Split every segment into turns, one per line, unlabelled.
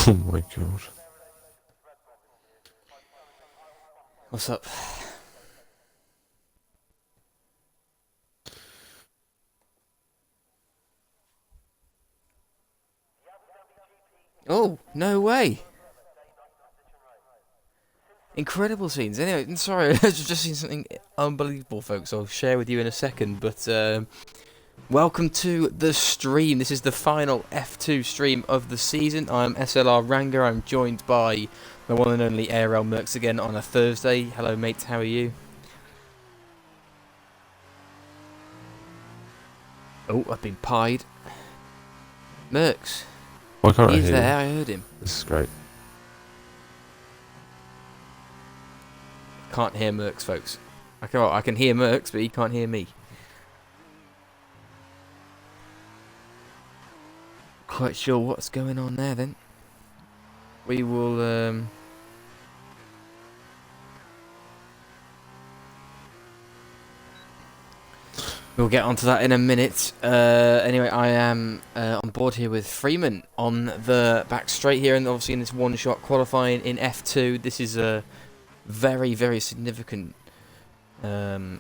Oh my god.
What's up? Oh, no way. Incredible scenes. Anyway, I'm sorry, I've just seen something unbelievable, folks. I'll share with you in a second, but welcome to the stream. This is the final F2 stream of the season. I'm SLR Ranger. I'm joined by my one and only ARL Mercs again on a Thursday. Hello, mate. How are you? Oh, I've been pied. Mercs.
Why can't I
He's
hear
there.
you?
I heard him.
This is great.
Can't hear Mercs, folks. I can hear Mercs, but he can't hear me. Quite sure what's going on there then. We will we'll get onto that in a minute. Anyway, I am on board here with Freeman on the back straight here, and obviously in this one-shot qualifying in F2. This is a very, very significant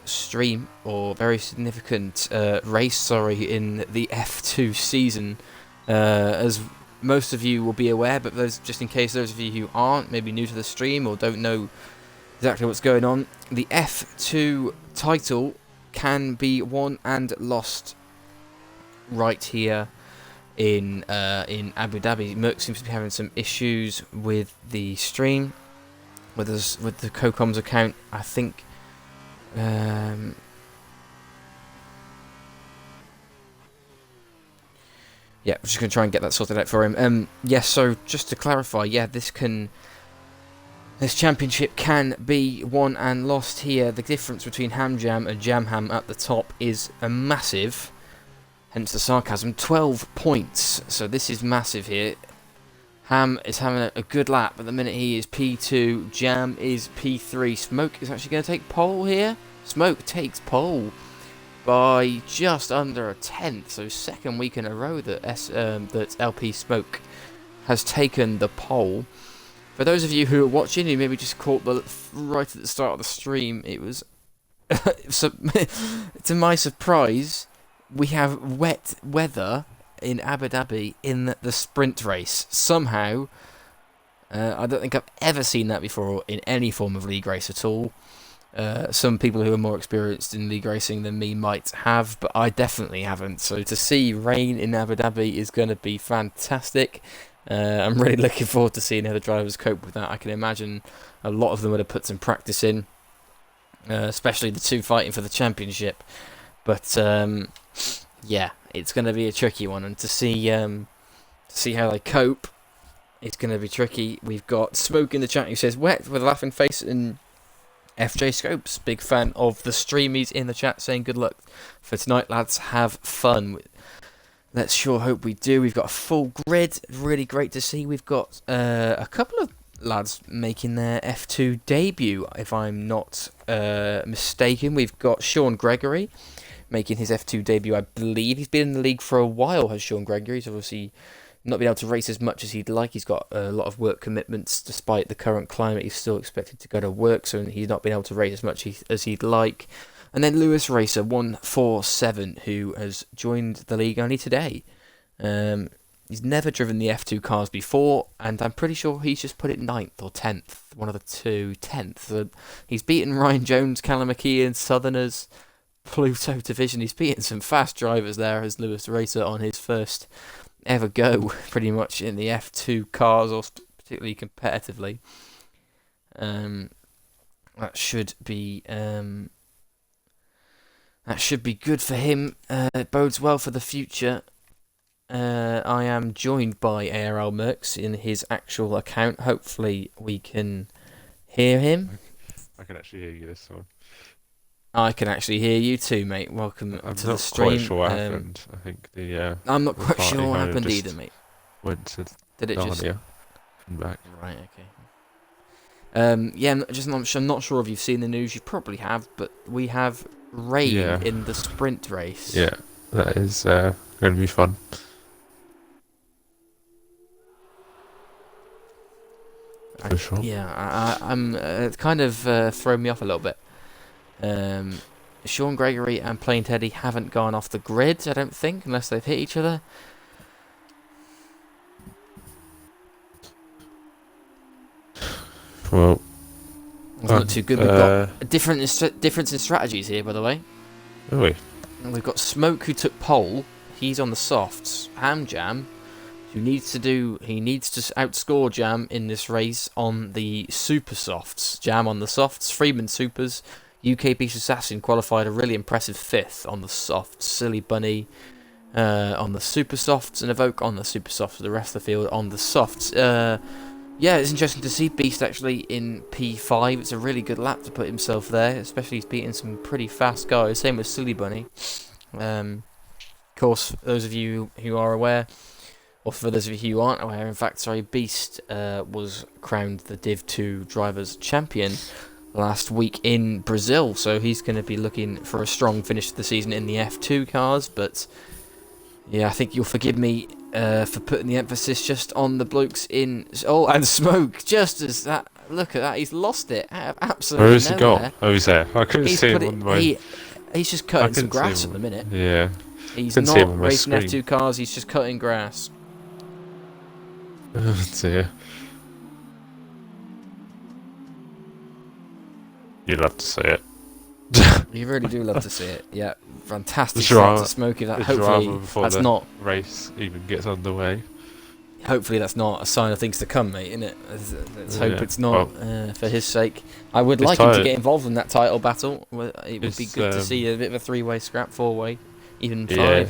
stream, or very significant race, sorry, in the F2 season. As most of you will be aware, but just in case those of you who aren't, maybe new to the stream or don't know exactly what's going on, the F2 title can be won and lost right here in Abu Dhabi. Merc seems to be having some issues with the stream, with the Cocoms account. I think yeah, we're just going to try and get that sorted out for him. Yes, so just to clarify, yeah, this championship can be won and lost here. The difference between Ham Jam and Jam Ham at the top is a massive, hence the sarcasm, 12 points. So this is massive here. Ham is having a good lap at the minute. He is P2, Jam is P3. Smoke is actually going to take pole here. Smoke takes pole by just under a tenth, so second week in a row that that LP Smoke has taken the pole. For those of you who are watching, who maybe just caught right at the start of the stream, it was to my surprise, we have wet weather in Abu Dhabi in the sprint race. Somehow, I don't think I've ever seen that before in any form of league race at all. Some people who are more experienced in league racing than me might have, but I definitely haven't. So to see rain in Abu Dhabi is going to be fantastic. I'm really looking forward to seeing how the drivers cope with that. I can imagine a lot of them would have put some practice in, especially the two fighting for the championship. But yeah, it's going to be a tricky one, and to see how they cope, it's going to be tricky. We've got Smoke in the chat who says wet with a laughing face, and FJ Scopes, big fan of the streamies in the chat, saying good luck for tonight, lads. Have fun. Let's sure hope we do. We've got a full grid. Really great to see. We've got a couple of lads making their F2 debut, if I'm not mistaken. We've got Sean Gregory making his F2 debut, I believe. He's been in the league for a while, has Sean Gregory. He's obviously not been able to race as much as he'd like. He's got a lot of work commitments. Despite the current climate, he's still expected to go to work, so he's not been able to race as much as he'd like. And then Lewis Racer 147, who has joined the league only today. He's never driven the F2 cars before, and I'm pretty sure he's just put it 9th or 10th, one of the two, 10th. So he's beaten Ryan Jones, Callum McKeon, Southerners, Pluto Division. He's beaten some fast drivers there as Lewis Racer on his first ever go, pretty much, in the F2 cars, or particularly competitively. That should be good for him. It bodes well for the future. I am joined by ARL Mercs in his actual account. Hopefully we can hear him.
I can actually hear you this one.
I can actually hear you too, mate. Welcome to the stream.
I'm not quite sure what happened. I think the
I'm not quite
party
sure what
kind of
happened
just
either, mate.
went to
Did it just...
Narnia and back.
Right, okay. Yeah, I'm not sure if you've seen the news. You probably have, but we have rain in the sprint race.
Yeah, that is going to be fun. For sure.
Yeah, I'm it's kind of thrown me off a little bit. Sean Gregory and Plain Teddy haven't gone off the grid, I don't think, unless they've hit each other.
Well,
Doesn't look too good. We've got a difference in strategies here, by the way.
are we?
And we've got Smoke, who took pole. He's on the softs. Ham Jam, he needs to outscore Jam in this race on the super softs. Jam on the softs, Freeman supers. UK Beast Assassin qualified a really impressive 5th on the softs. Silly Bunny on the super softs, and Evoke on the super softs. The rest of the field on the softs. Yeah, it's interesting to see Beast actually in P5. It's a really good lap to put himself there, especially he's beating some pretty fast guys. Same with Silly Bunny. Of course, those of you who are aware, or for those of you who aren't aware, in fact, sorry, Beast was crowned the Div 2 Drivers' Champion last week in Brazil, so he's going to be looking for a strong finish to the season in the F2 cars. But yeah, I think you'll forgive me for putting the emphasis just on the blokes in... Oh, and Smoke, just as that... Look at that, he's lost it out of absolutely
Where has he
nowhere.
gone? Oh, he's there. I couldn't see him on my...
He's just cutting some grass at the minute.
Yeah.
He's
Couldn't see him on
not
my
racing
screen.
F2 cars, he's just cutting grass.
Oh dear. You'd love to see it.
You really do love to see it. Yeah, fantastic
The
set
drama-
to Smoke. That
the
hopefully
drama before
that's
the-
not...
Race even gets underway.
Hopefully that's not a sign of things to come, mate, innit? Let's hope
Yeah,
it's not, for his sake. I would
His
like him to
tyre-
get involved in that title battle. It would be
His,
good to see a bit of a 3-way scrap, 4-way, even 5.
Yeah.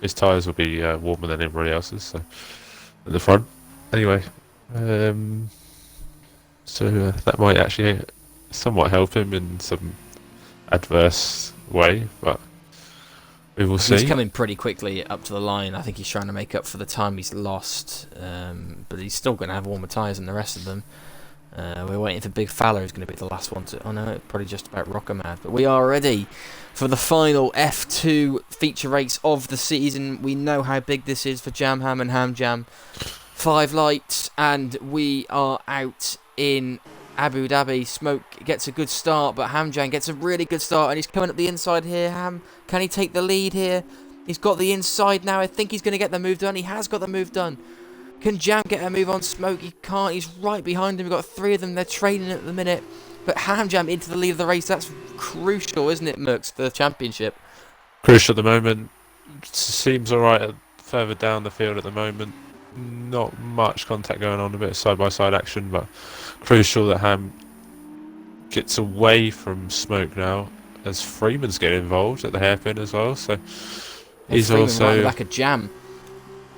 His tyres will be warmer than everybody else's, so at the front. Anyway, so that might actually somewhat help him in some adverse way, but we will see.
He's coming pretty quickly up to the line. I think he's trying to make up for the time he's lost, but he's still going to have warmer tyres than the rest of them. We're waiting for Big Fowler, who's going to be the last one to... Oh no, probably just about Rocker Mad. But we are ready for the final F2 feature race of the season. We know how big this is for Jam Ham and Ham Jam. 5 lights, and we are out in Abu Dhabi. Smoke gets a good start, but Ham Jam gets a really good start, and he's coming up the inside here. Ham, can he take the lead here? He's got the inside now. I think he's going to get the move done. He has got the move done. Can Jam get a move on Smoke? He can't. He's right behind him. We've got 3 of them. They're training at the minute. But Ham Jam into the lead of the race. That's crucial, isn't it, Mercs, for the championship?
Crucial at the moment. Seems alright further down the field at the moment. Not much contact going on, a bit of side-by-side action, but crucial that Ham gets away from Smoke now, as Freeman's getting involved at the hairpin as well, so he's
Freeman
also...
right in the back of Jam.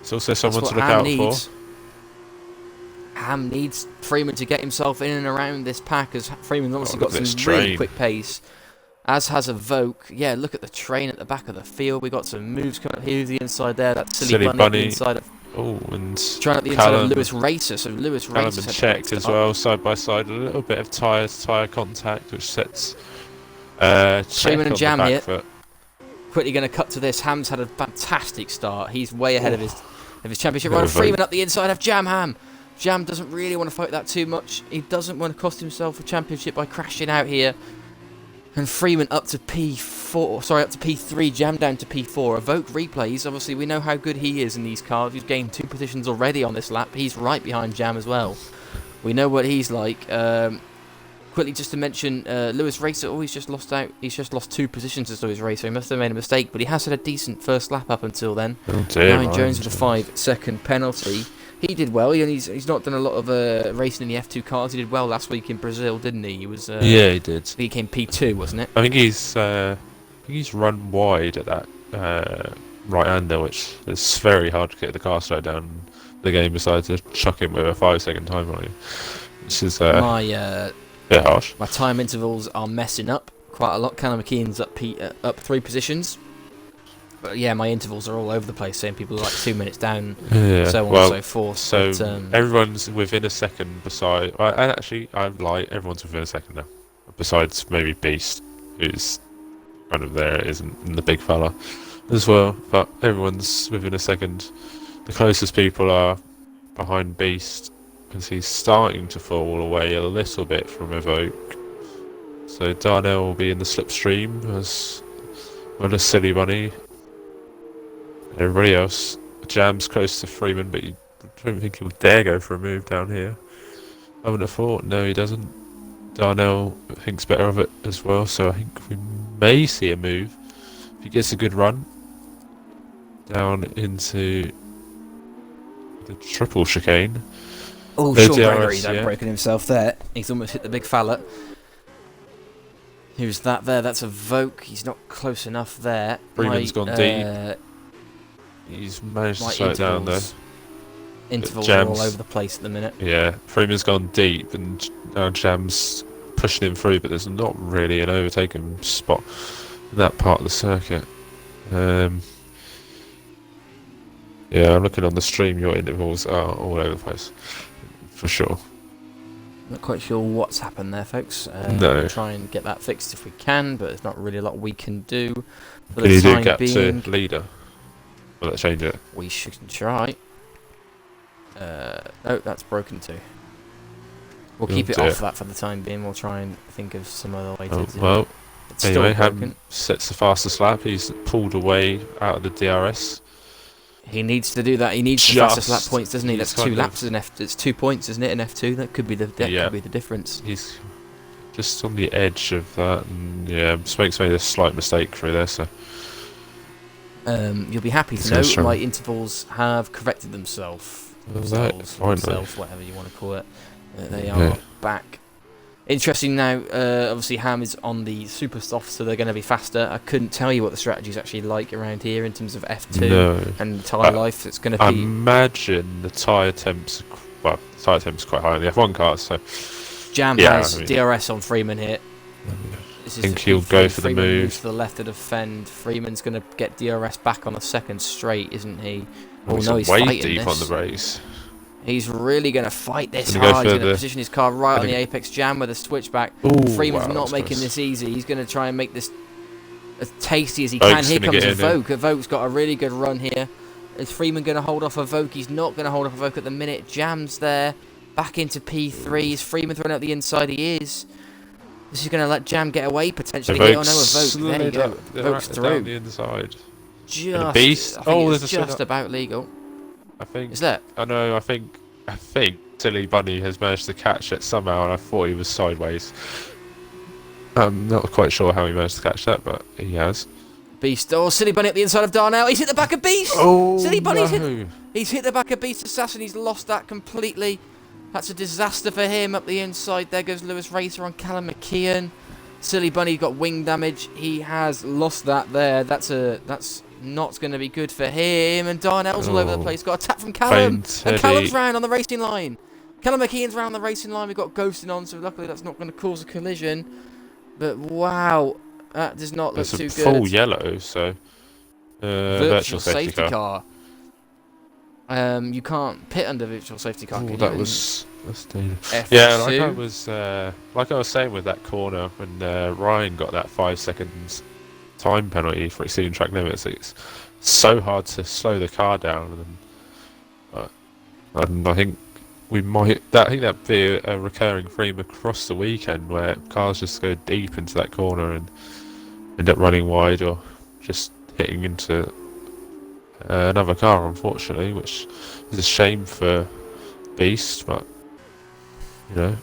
It's also someone
That's
to
what
look
Ham
out
needs.
for.
Ham needs Freeman to get himself in and around this pack, as Freeman's obviously
look
got
at
some
this
really
train.
quick pace. As has Evoke. Yeah, look at the train at the back of the field. We got some moves coming up here to the inside there. That silly bunny,
Bunny.
Inside of,
Oh, and
trying at the inside
Callum,
of Lewis Racer. So Lewis
Callum
Racer
and
had to
checked
step
as
up.
well, side by side. A little bit of tyre contact, which sets check
Freeman
on
and Jam
the back
here.
foot.
Quickly going to cut to this. Ham's had a fantastic start. He's way ahead of his championship
Bit
run.
of a-
Freeman up the inside of Jam Ham. Jam doesn't really want to fight that too much. He doesn't want to cost himself a championship by crashing out here. And Freeman up to P3, Jam down to P4. Evoke replays. Obviously, we know how good he is in these cars. He's gained 2 positions already on this lap. He's right behind Jam as well. We know what he's like. Quickly, just to mention, Lewis Racer. Oh, he's just lost out. He's just lost 2 positions as Lewis Racer. He must have made a mistake, but he has had a decent first lap up until then.
Oh dear,
Ryan Jones with a 5-second penalty. He did well, and he's not done a lot of racing in the F2 cars. He did well last week in Brazil, didn't he? He was
yeah, he did.
he came P2, wasn't it?
I think he's run wide at that right-hander, which is very hard to get the car slowed down. The game decides to chuck him with a 5-second time on him, which is a bit harsh.
My time intervals are messing up quite a lot. Callum McKean's up 3 positions. But yeah, my intervals are all over the place, saying people are like 2 minutes down,
Yeah,
so on
well,
and so forth.
So
But,
everyone's within a second beside... And actually, I'm like, everyone's within a second now. Besides maybe Beast, who's kind of there, isn't in the big fella as well. But everyone's within a second. The closest people are behind Beast, as he's starting to fall away a little bit from Evoke. So Darnell will be in the slipstream as well as Silly Bunny. Everybody else. Jam's close to Freeman, but I don't think he'll dare go for a move down here. I wouldn't have thought. No, he doesn't. Darnell thinks better of it as well, so I think we may see a move. If he gets a good run down into the triple chicane.
Oh,
No
Sean
DRS,
Gregory's
yeah.
broken himself there. He's almost hit the big fallet. Who's that there? That's a Voke. He's not close enough there.
Freeman's gone deep. He's managed to slow it down though.
Intervals are all
Jam's
over the place at the minute.
Yeah, Freeman's gone deep and now Jam's pushing him through, but there's not really an overtaking spot in that part of the circuit. Yeah, I'm looking on the stream, your intervals are all over the place, for sure.
Not quite sure what's happened there, folks.
No.
We'll try and get that fixed if we can, but there's not really a lot we can do. For
Can
the
you do
time
gap
being,
to leader? Will that change it?
we should try. No, that's broken too. We'll keep it
dear.
off that for the time being. We'll try and think of some other way to
Oh,
do it.
well,
It's
anyway,
still broken.
Ham sets the fastest lap. He's pulled away out of the DRS.
He needs to do that. He needs the fastest lap points, doesn't he?
He's
That's 2
kind
laps in F. It's 2 points, isn't it? In F2, that could be the
Yeah.
could be the difference.
He's just on the edge of that, and yeah, Smokes made a slight mistake through there, so
You'll be happy
It's
to
gonna
know
struggle.
my intervals have corrected themselves.
Finally.
Whatever you want to call it. They are back. Interesting now, obviously Ham is on the super soft, so they're going to be faster. I couldn't tell you what the strategy is actually like around here in terms of F2
No.
and tyre life. It's going to
I
be...
imagine the tyre temps, well, the tyre temps quite high on the F1 cars, so
Jam
yeah,
has
I mean-
DRS on Freeman here. This is
think
the
he'll
P3.
go for the
Freeman
move.
moves to the left to defend. Freeman's going to get DRS back on a second straight, isn't he? Oh
he's
no, he's
way
fighting
deep
this.
on the race.
He's really going to fight this
Gonna go
hard. He's
for
going to
the-
position his car right on
gonna-
the apex jam with a switchback.
Ooh,
Freeman's
wow, that
not
was
making
close.
this easy. He's going to try and make this as tasty as he
Voke's
can. Here
gonna
comes
get
a
in there.
Voke. A Voke's got a really good run here. Is Freeman going to hold off a Voke? He's not going to hold off a Voke at the minute. Jam's there. Back into P3. Is Freeman throwing out the inside? He is. This is going to let Jam get away potentially.
The
Here. Oh no, a
Voke's
Voke. There you
slid
go.
up- they're
Voke's
down
through.
the inside.
Just.
beast.
I think
Oh,
it's
there's a spin
just
up.
about legal.
I think.
Is that?
I know. I think Silly Bunny has managed to catch it somehow, and I thought he was sideways. I'm not quite sure how he managed to catch that, but he has.
Beast. Oh, Silly Bunny at the inside of Darnell. He's hit the back of Beast.
Oh,
Silly Bunny's
no.
He's hit the back of Beast Assassin. He's lost that completely. That's a disaster for him up the inside. There goes Lewis Racer on Callum McKeon. Silly Bunny got wing damage. He has lost that there. That's not going to be good for him. And Darnell's all over the place. Got a tap from Callum.
Faint
And Callum's
Teddy.
round on the racing line. Callum McKeon's round on the racing line. We've got ghosting on, so luckily that's not going to cause a collision. But wow, that does not look
It's
too
a
good.
full yellow, so virtual safety car.
You can't pit under virtual safety car.
Ooh,
can
that
you?
was dangerous.
F2.
Yeah, like I was saying with that corner when Ryan got that 5 seconds time penalty for exceeding track limits. It's so hard to slow the car down, and I think we might. I think that'd be a recurring theme across the weekend where cars just go deep into that corner and end up running wide or just hitting into another car, unfortunately, which is a shame for Beast, but you know,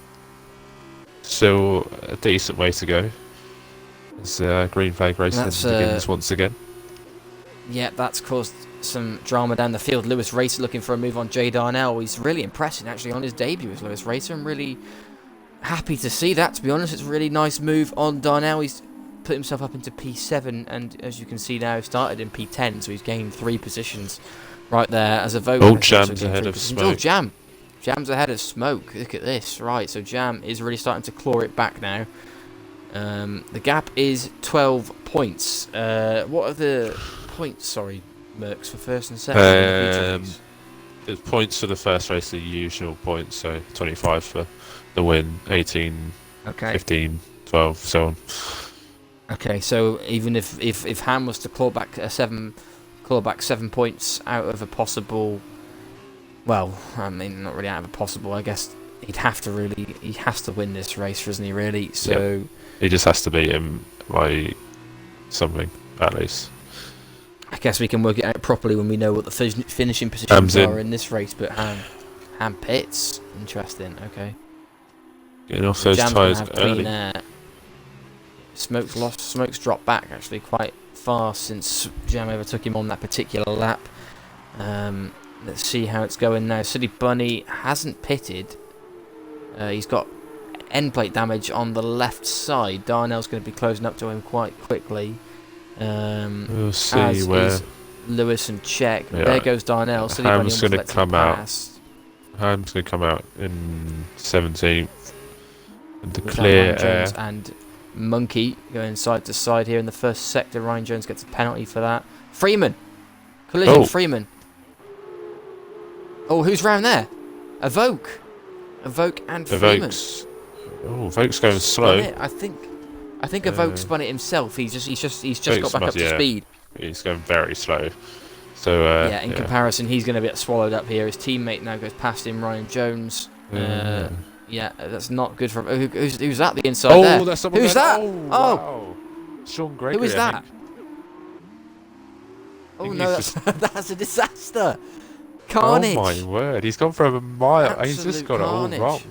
still a decent way to go. As green flag racing begins once again.
Yeah, that's caused some drama down the field. Lewis Racer looking for a move on Jay Darnell. He's really impressing actually on his debut as Lewis Racer. I'm really happy to see that, to be honest. It's a really nice move on Darnell. He's put himself up into P7, and as you can see now, started in P10, so he's gained 3 positions right there as a vote.
Oh, Jam's ahead of Smoke.
Oh, Jam's ahead of Smoke. Look at this. Right, so Jam is really starting to claw it back now. The gap is 12 points. What are the points, sorry, Mercs, for first and second?
The points for the first race are the usual points, so 25 for the win, 18,
Okay.
15, 12, so on.
Okay, so even if Ham was to claw back 7 points out of a possible Well, I mean, not really out of a possible. I guess he has to win this race, doesn't he? Really. So
he just has to beat him by something at least.
I guess we can work it out properly when we know what the finishing positions are in this race. But Ham pits. Interesting. Okay.
Getting off those tyres early.
Smoke's dropped back actually quite far since Jam overtook him on that particular lap. Let's see how it's going now. Silly Bunny hasn't pitted. He's got end plate damage on the left side. Darnell's going to be closing up to him quite quickly.
We'll see
as
where
is Lewis and Czech.
Yeah.
There goes Darnell. Silly Bunny
Ham's going to
lets him
come out.
pass.
Ham's going to come out in 17th. And the
With
clear
Ryan
air.
Jones and Monkey going side to side here in the first sector. Ryan Jones gets a penalty for that. Freeman. Collision, Freeman. Oh, who's round there? Evoke and Freeman.
Evoke's going slow.
I think Evoke spun it himself. He's just got back up to speed.
He's going very slow. So
in comparison, he's going to get swallowed up here. His teammate now goes past him, Ryan Jones. Yeah, that's not good for him. Who's that? The inside there.
That's someone.
Who's that?
Wow. Sean Gregory.
Who is that? Oh no, that's a disaster. Carnage.
Oh my word! He's gone for a mile.
Absolute
He's just got
carnage.
it all wrong.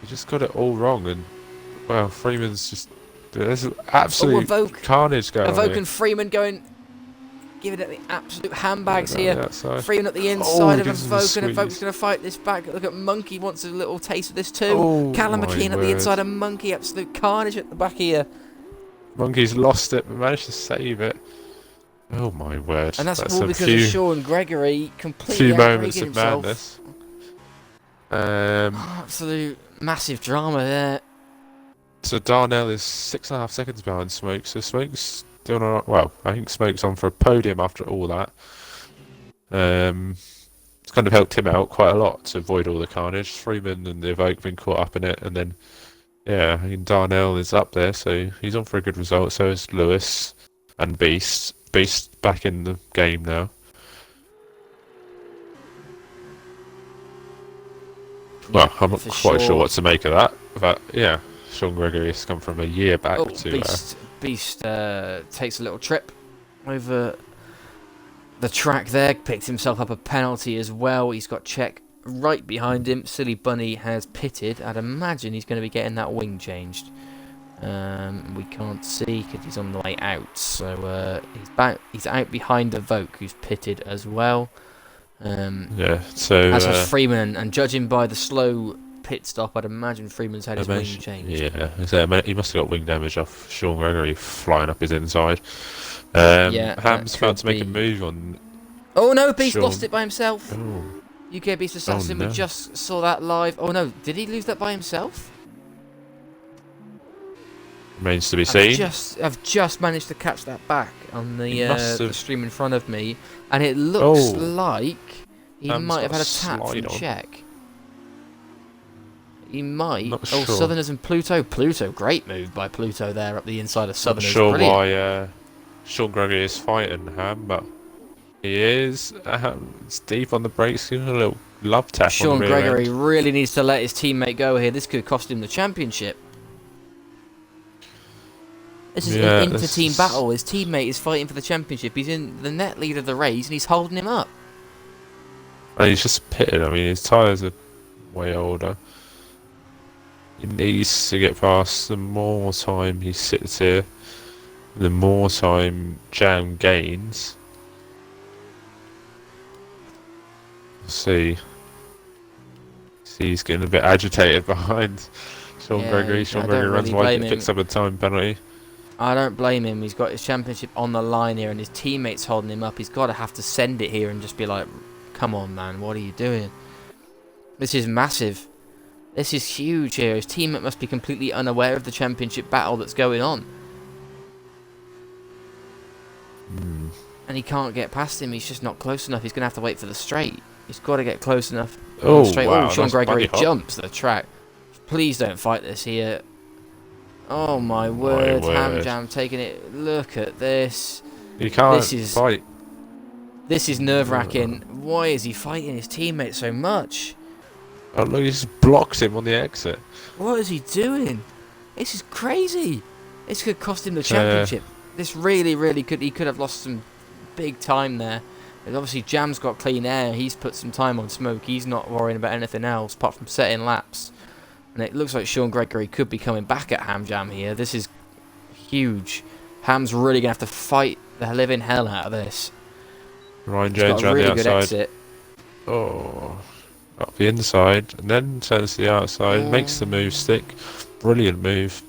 He just got it all wrong, and well, Freeman's just there's absolute carnage going on.
Evoke and Freeman going, giving it the absolute handbags here. Freeman at the
of
inside of Evoke, and Evoke's going to fight this back. Look at Monkey wants a little taste of this too. Callum McKean at the inside of Monkey, absolute carnage at the back here.
Monkey's lost it, but managed to save it. Oh my word!
And that's all because of Sean Gregory completely
few moments of
himself.
madness.
Absolute massive drama there.
So Darnell is 6.5 seconds behind Smoke. So Smoke's doing all right. Well, I think Smoke's on for a podium after all that. It's kind of helped him out quite a lot to avoid all the carnage. Freeman and the Evoke been caught up in it, and then I mean Darnell is up there, so he's on for a good result. So is Lewis and Beast. Beast back in the game now. Well, I'm not quite sure what to make of that, but yeah, Sean Gregory has come from a year back to.
Beast takes a little trip over the track there, picked himself up a penalty as well. He's got Czech right behind him. Silly Bunny has pitted. I'd imagine he's going to be getting that wing changed. We can't see because he's on the way out. So he's out behind Evoke, who's pitted as well.
So
as has Freeman, and judging by the slow pit stop, I'd imagine Freeman's had his wing changed.
Yeah, so he must have got wing damage off Sean Gregory flying up his inside. Ham's about to make a move on.
Oh no, Beast lost it by himself.
Oh.
UK Beast Assassin, we just saw that live. Oh no, did he lose that by himself?
Remains to be seen.
I've just managed to catch that back on the stream in front of me, and it looks like he might have had a tap from Czech. He might.
Not sure.
Southerners and Pluto. Great move by Pluto there up the inside of Southerners.
Not sure
Brilliant.
why Sean Gregory is fighting Ham, but he is. It's deep on the brakes, giving a little love tap.
Sean
on the
Gregory really needs to let his teammate go here. This could cost him the championship. This is an inter-team battle. His teammate is fighting for the championship. He's in the net lead of the race, and he's holding him up.
And he's just pitted. I mean, his tyres are way older. He needs to get past. The more time he sits here, the more time Jam gains. See, he's getting a bit agitated behind Sean Gregory. Sean Gregory runs wide and picks up a time penalty.
I don't blame him. He's got his championship on the line here, and his teammate's holding him up. He's got to have to send it here and just be like, come on, man, what are you doing? This is massive. This is huge here. His teammate must be completely unaware of the championship battle that's going on. And he can't get past him. He's just not close enough. He's going to have to wait for the straight. He's got to get close enough. Straight.
Wow,
Sean Gregory jumps the track. Please don't fight this here. Oh my word, Ham Jam taking it. Look at this.
You can't fight.
This is nerve-wracking. Why is he fighting his teammate so much?
Oh look, he just blocked him on the exit.
What is he doing? This is crazy. This could cost him the championship. This really could. He could have lost some big time there. And obviously, Jam's got clean air. He's put some time on smoke. He's not worrying about anything else apart from setting laps. And it looks like Sean Gregory could be coming back at Ham Jam here. This is huge. Ham's really going to have to fight the living hell out of this.
Ryan
He's
Jones
got a
around
really
the
good
outside.
exit.
Oh, up the inside, and then turns to the outside, makes the move stick. Brilliant move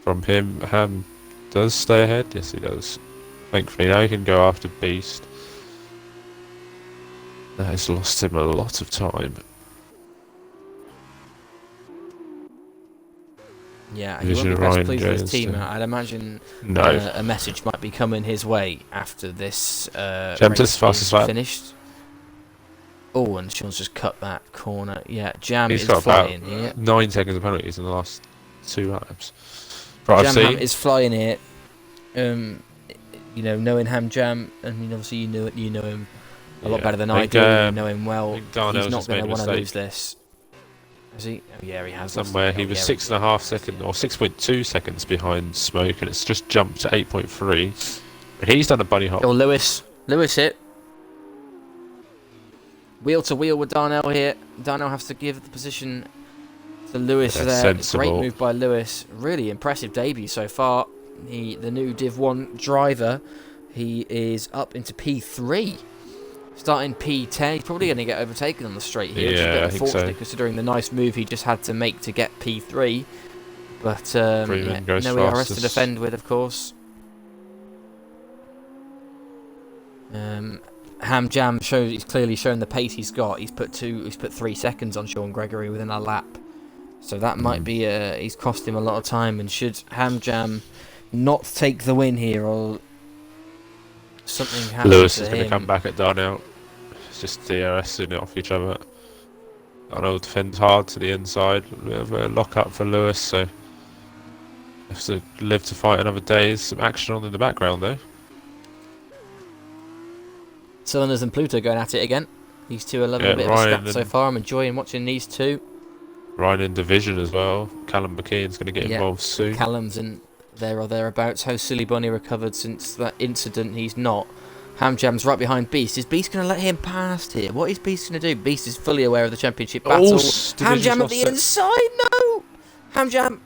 from him. Ham does stay ahead. Yes, he does. Thankfully, now he can go after Beast. That has lost him a lot of time.
Yeah, he won't be best pleased with his team.
Jones,
I'd imagine
No.
a message might be coming his way after this
Jam
race
just fastest
is
lap.
finished. Oh, and Sean's just cut that corner. Yeah, Jam
He's
is
got about
flying here.
9 seconds of penalties in the last 2 laps. Right, I've
Jam Ham
seen.
is flying here. You know, knowing Ham Jam, and obviously you know him a lot better than I do. You know him well.
I think Darnell's
He's not
just
going
made
to
a
want to
mistake.
lose this. Has he? Oh, yeah, he has.
Somewhere he was 6.5 seconds or 6.2 seconds behind Smoke, and it's just jumped to 8.3. And he's done a bunny hop.
Oh, Lewis hit. Wheel to wheel with Darnell here. Darnell has to give the position to Lewis there.
Sensible.
Great move by Lewis. Really impressive debut so far. The new Div 1 driver. He is up into P3. Starting P10. He's probably going to get overtaken on the straight here.
Yeah,
which is a bit
I think
unfortunate
so.
considering the nice move he just had to make to get P3. But yeah,
goes
no ERS to
fastest.
defend with, of course. Ham Jam he's clearly shown the pace he's got. He's put 3 seconds on Sean Gregory within a lap, so that might be he's cost him a lot of time. And should Ham Jam not take the win here, or something happen
Lewis
to
is
him,
going to come back at Darnell. It's just DRSing it off each other. Darnell defends hard to the inside. A bit of a lock up for Lewis, so have to live to fight another day. There's some action on in the background though.
Cylinders and Pluto going at it again. These two are loving a bit of a scrap so far. I'm enjoying watching these two.
Ryan in division as well. Callum McKeon's going to get involved soon.
Callum's in there or thereabouts. How Silly Bunny recovered since that incident? He's not. Ham Jam's right behind Beast. Is Beast going to let him past here? What is Beast going to do? Beast is fully aware of the championship battle. Ham Jam at the inside. No, Ham Jam.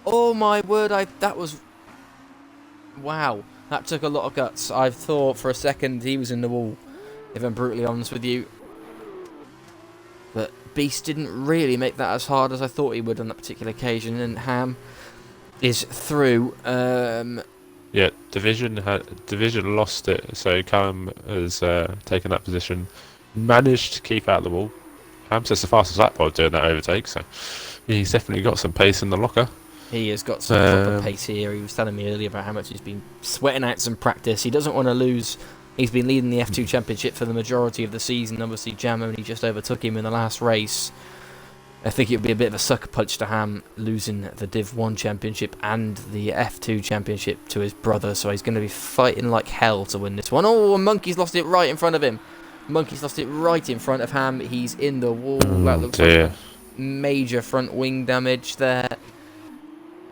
Oh my word! That was wow. That took a lot of guts. I thought for a second he was in the wall, if I'm brutally honest with you. But Beast didn't really make that as hard as I thought he would on that particular occasion, and Ham is through.
Yeah, Division lost it, so Callum has taken that position. Managed to keep out the wall. Ham says the fastest lap while doing that overtake, so he's definitely got some pace in the locker.
He has got some proper pace here. He was telling me earlier about how much he's been sweating out some practice. He doesn't want to lose. He's been leading the F2 Championship for the majority of the season. Obviously, Jam only just overtook him in the last race. I think it would be a bit of a sucker punch to Ham losing the Div 1 Championship and the F2 Championship to his brother. So he's going to be fighting like hell to win this one. Oh, and Monkey's lost it right in front of him. Monkey's lost it right in front of Ham. He's in the wall. That looks like major front wing damage there.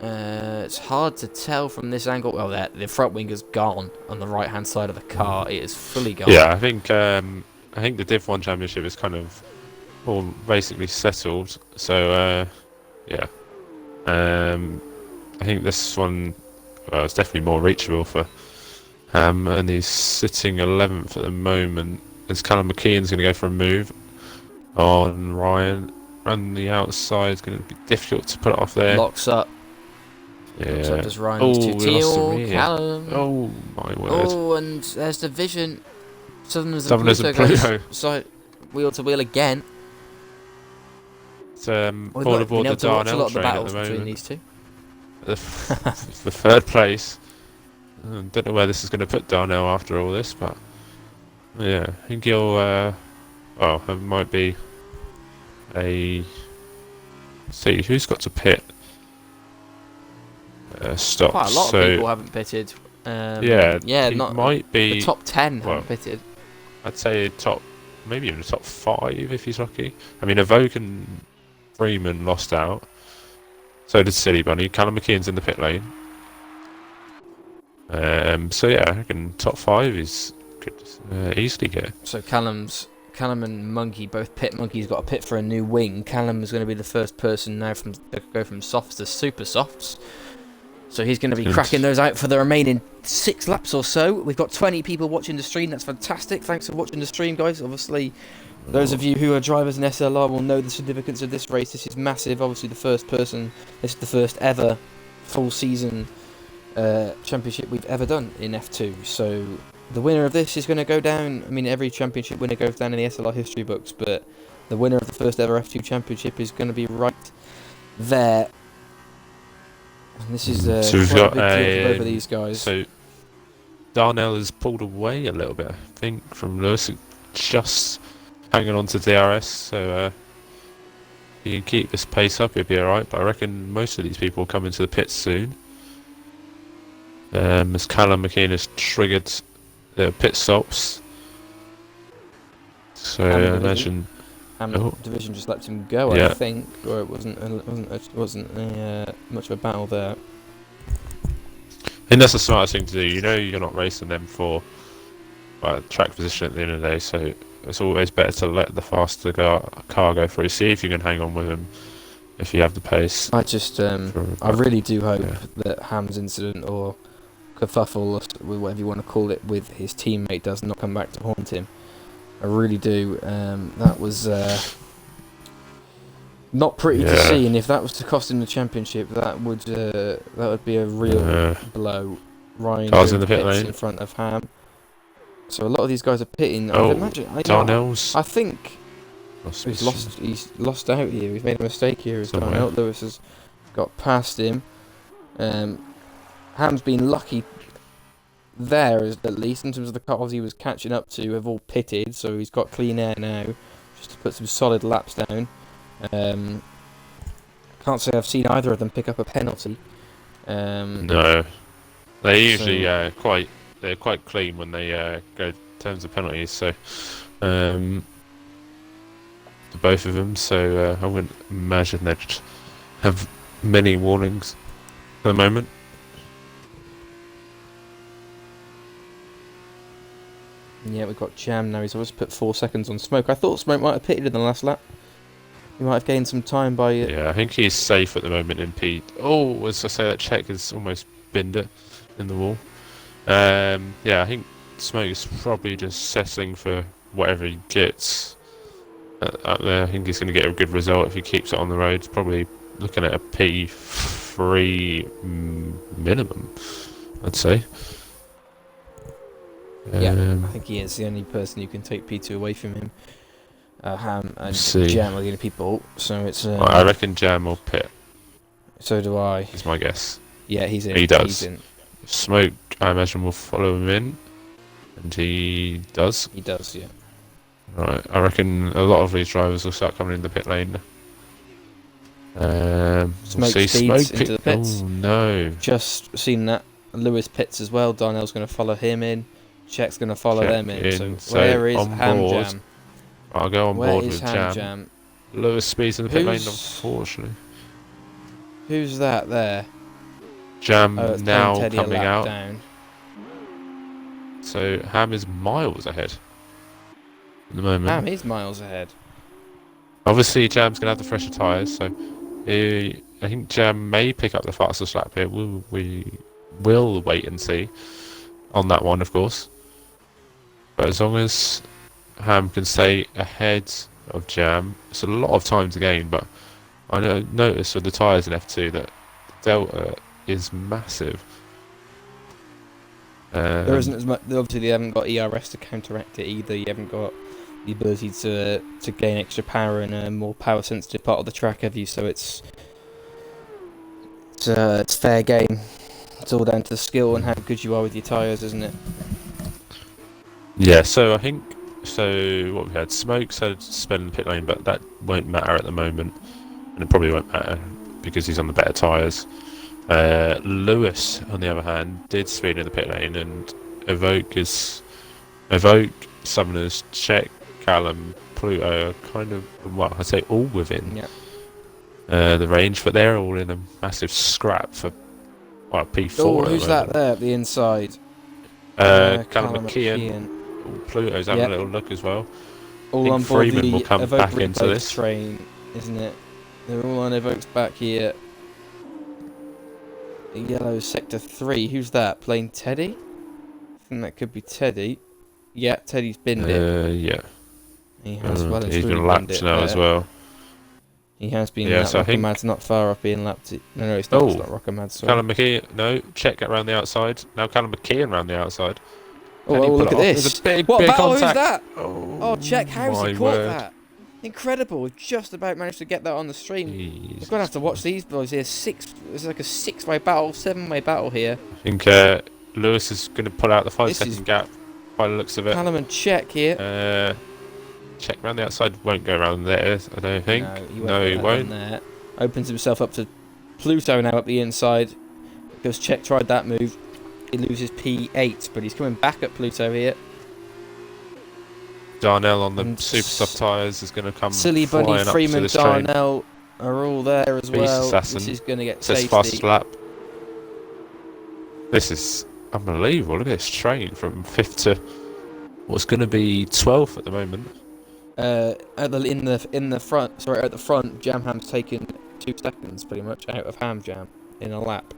It's hard to tell from this angle. Well, the front wing is gone on the right-hand side of the car. It is fully gone.
Yeah, I think the Div 1 Championship is kind of all basically settled. So yeah, I think this one is definitely more reachable for Ham, and he's sitting 11th at the moment. As Callum McKeon's going to go for a move on Ryan, and the outside is going to be difficult to put it off there.
Locks up.
Yeah.
So does Ryan. To Teal, Callum.
Oh my word.
Oh, and there's Division. Southerners
and Pluto.
So wheel to wheel again.
It's all aboard the Darnell train at the moment.
These two.
The third place. Don't know where this is going to put Darnell after all this, but yeah, I think he'll. It might be a. See who's got to pit. Stop.
Quite a lot of people haven't pitted.
Yeah, he
not
might be.
the top 10
well,
haven't pitted.
I'd say maybe even the top 5 if he's lucky. I mean, Evoke and Freeman lost out. So did Silly Bunny. Callum McKeon's in the pit lane. So yeah, I reckon top 5 is could easily get.
So Callum and Monkey, both pit. Monkey's got a pit for a new wing. Callum is going to be the first person now to go from softs to super softs. So he's going to be cracking those out for the remaining 6 laps or so. We've got 20 people watching the stream. That's fantastic. Thanks for watching the stream, guys. Obviously, those of you who are drivers in SLR will know the significance of this race. This is massive. Obviously, this is the first ever full season championship we've ever done in F2. So the winner of this is going to go down. I mean, every championship winner goes down in the SLR history books, but the winner of the first ever F2 championship is going to be right there. And this is
So we've
quite
got
a big deal for both of these guys.
So Darnell has pulled away a little bit, I think, from Lewis, just hanging on to DRS. So he can keep this pace up, he'll be alright. But I reckon most of these people will come into the pits soon. As Callum McKeon has triggered the pit stops. So I imagine.
Division just let him go,
Yeah.
I think, or it wasn't much of a battle there.
And that's the smartest thing to do. You know you're not racing them for track position at the end of the day, so it's always better to let the faster car go through. See if you can hang on with him if you have the pace.
I just, I really do hope that Ham's incident or kerfuffle, or whatever you want to call it, with his teammate does not come back to haunt him. I really do. That was not pretty to see, and if that was to cost him the championship, that would be a real blow. Ryan
Cars in the pit
pits
lane
in front of Ham. So a lot of these guys are pitting.
Darnell's.
I think he's lost out here. He's made a mistake here. He's gone out. Lewis has got past him. Ham's been lucky there, at least in terms of the cars he was catching up to have all pitted, so he's got clean air now, just to put some solid laps down. Can't say I've seen either of them pick up a penalty.
No, they usually they're quite clean when they go in terms of penalties. So both of them. So I wouldn't imagine they'd have many warnings at the moment.
Yeah, we've got Jam now. He's obviously put 4 seconds on Smoke. I thought Smoke might have pitted in the last lap. He might have gained some time by...
Yeah, I think he's safe at the moment in P. Oh, as I say, that check has almost binned it in the wall. Yeah, I think Smoke is probably just settling for whatever he gets up there. I think he's going to get a good result if he keeps it on the road. He's probably looking at a P3 minimum, I'd say.
Yeah, I think he is the only person who can take P2 away from him. Ham and Jam are the only people, so it's...
I reckon Jam will pit.
So do I.
Is my guess.
Yeah, he's in.
He does.
He's in.
Smoke, I imagine, will follow him in. And he does.
He does, yeah.
Right, I reckon a lot of these drivers will start coming in the pit lane.
Smoke speeds into the pits.
Oh, no.
Just seen that. Lewis pits as well. Darnell's going to follow him in. Check's going to follow them in. So where is Ham Jam?
I'll go on board with
Ham
Jam. Lewis speeds in the pit lane, unfortunately.
Who's that there?
Jam now coming out.
Down.
So Ham is miles ahead at the moment.
Ham is miles ahead.
Obviously, Jam's going to have the fresher tyres, so I think Jam may pick up the fastest lap here. We will wait and see on that one, of course. But as long as Ham can stay ahead of Jam, it's a lot of time to gain, but I noticed with the tyres in F2 that the delta is massive.
There isn't as much. Obviously, they haven't got ERS to counteract it either. You haven't got the ability to gain extra power in a more power sensitive part of the track, have you? So it's fair game. It's all down to the skill and how good you are with your tyres, isn't it?
Yeah, so I think what we had, Smoke said suspend in the pit lane, but that won't matter at the moment, and it probably won't matter because he's on the better tyres. Lewis, on the other hand, did speed in the pit lane, and Evoke, Summoners, Check, Callum, Pluto are kind of, well, I'd say all within the range, but they're all in a massive scrap for, well, P4.
Oh, who's that there at the inside?
Callum McKeon. Pluto's having a little look as well.
All
I think
on board
Freeman
the
will come
Evoke
back into this
train, isn't it? They're all on Evoke's back here. Yellow sector 3. Who's that? Playing Teddy? I think that could be Teddy. Yeah, Teddy's binned it.
Yeah.
He has well and
he's
truly
been
binned
lapped
it
now
there.
as well.
He has been
Yeah,
lapped.
so I think
Rockamad's not far off being lapped. No, it's not. It's not Rockamad. Sorry.
Callum McKeon, no, Check around the outside. Now Callum McKeon around the outside.
Oh, look at this.
There's a big
battle?
contact.
Who's that?
Oh,
Check. How's he
my
caught
word.
that? Incredible. We've just about managed to get that on the stream.
Jeez.
We're going to have to watch these boys here. It's like a 6-way battle, 7-way battle here.
I think Lewis is going to pull out the 5-second gap by the looks of it.
Callum and Check here.
Check around the outside. Won't go around there, I don't think.
No, he won't. There. Opens himself up to Pluto now up the inside. Because Check tried that move. He loses P8, but he's coming back at Pluto here.
Darnell on the super soft tyres is going to come
Silly Bunny,
flying
Freeman,
up to this train.
Darnell are all there as
Beast
well.
Assassin.
This is going to get
Says
tasty.
fast lap. This is unbelievable. Look at this train from 5th to what's going to be 12th at the moment.
In the front, sorry, at the front, Jam Ham's taken 2 seconds pretty much out of Ham Jam in a lap.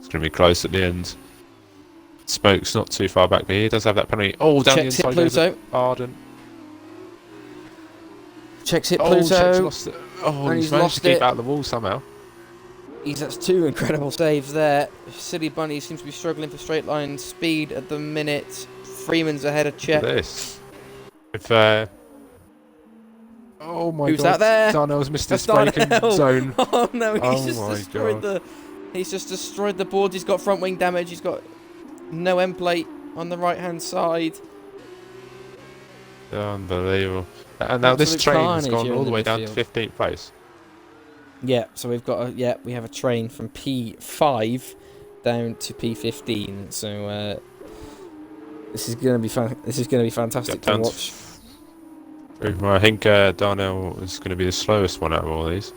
It's going to be close at the end. Smoke's not too far back, but he does have that penalty. Oh, down
Check's
the inside.
hit Pluto.
Arden.
Check's hit
Check's
Pluto.
lost it. Oh,
And
he's
he's
managed
lost
to keep
it.
out of the wall somehow.
That's 2 incredible saves there. Silly Bunny seems to be struggling for straight line speed at the minute. Freeman's ahead of Check.
Look at this. If oh my
Who's
god.
that there?
Darnell's missed his
That's
braking
Darnell.
zone.
Oh no,
Oh my
he's just destroyed the board. He's got front wing damage. He's got no end plate on the right hand side.
Unbelievable. And now this
Absolute
train has
carnage
gone
here
all
in
the
the
way down to
midfield.
15th place.
Yeah, so we have a train from P5 down to P15. So this is going to be fantastic to watch.
Well, I think Darnell is going to be the slowest one out of all these.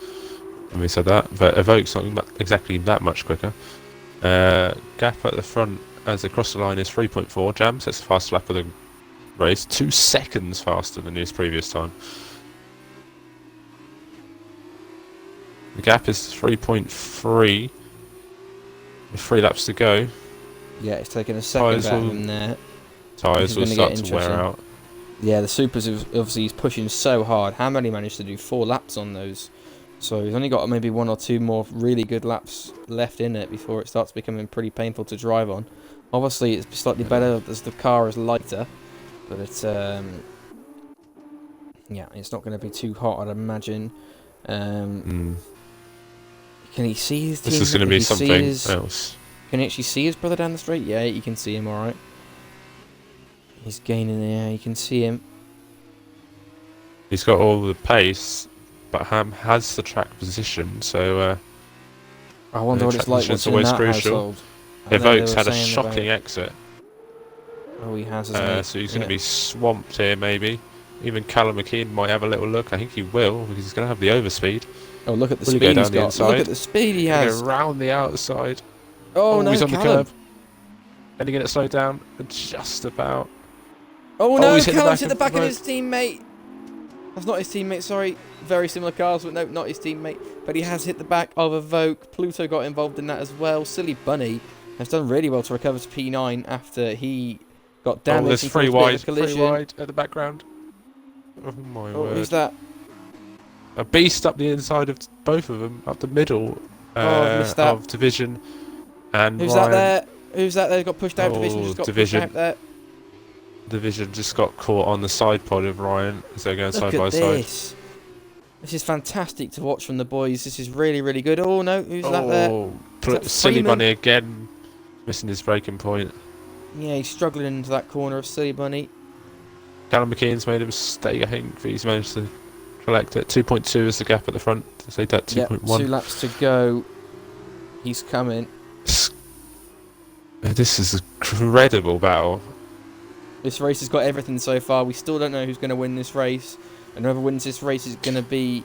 And we said that, but Evoke's not exactly that much quicker. Gap at the front as they cross the line is 3.4. Jam sets the fastest lap of the race, 2 seconds faster than his previous time. The gap is 3.3 with 3 laps to go.
Yeah, it's taking a second back from there.
Tyres will start to wear out.
Yeah, the supers, obviously he's pushing so hard. Ham only managed to do 4 laps on those. So he's only got maybe 1 or 2 more really good laps left in it before it starts becoming pretty painful to drive on. Obviously it's slightly better as the car is lighter. But it's, yeah, it's not going to be too hot, I'd imagine. Can he see his team?
This is going to be something else.
Can he actually see his brother down the straight? Yeah, you can see him alright. He's gaining the air, you can see him.
He's got all the pace, but Ham has the track position, so
I wonder what it's like watching that household.
Evoke's had a shocking exit.
Oh, he has,
so he's going to be swamped here, maybe. Even Callum McKeon might have a little look. I think he will, because he's going to have the overspeed.
Oh, look at the
Will he
speed
go
he's
down the
got.
inside?
Look at the speed he has.
Around the outside.
Oh, no,
he's on
Callum.
the curb. And he get it slowed down just about.
Oh no,
he's
Callum's hit the back of his teammate. That's not his teammate, sorry. Very similar cars, but no, not his teammate. But he has hit the back of Evoke. Pluto got involved in that as well. Silly Bunny has done really well to recover to P9 after he got damaged.
There's 3 wide at the background. Oh my word.
Who's that?
A beast up the inside of both of them, up the middle of Division. And
Who's
Ryan.
that there? Who's that there? Got pushed out. Division just got
Division.
pushed out there.
Division just got caught on the side pod of Ryan as they're going side by side.
This is fantastic to watch from the boys. This is really, really good. Oh no, who's that there?
Silly Bunny again, missing his breaking point.
Yeah, he's struggling into that corner of Silly Bunny.
Callum McKeon's made a mistake, I think, but he's managed to collect it. 2.2 is the gap at the front. To say that 2.1.
2 laps to go. He's coming.
This is an incredible battle.
This race has got everything so far. We still don't know who's going to win this race. And whoever wins this race is going to be...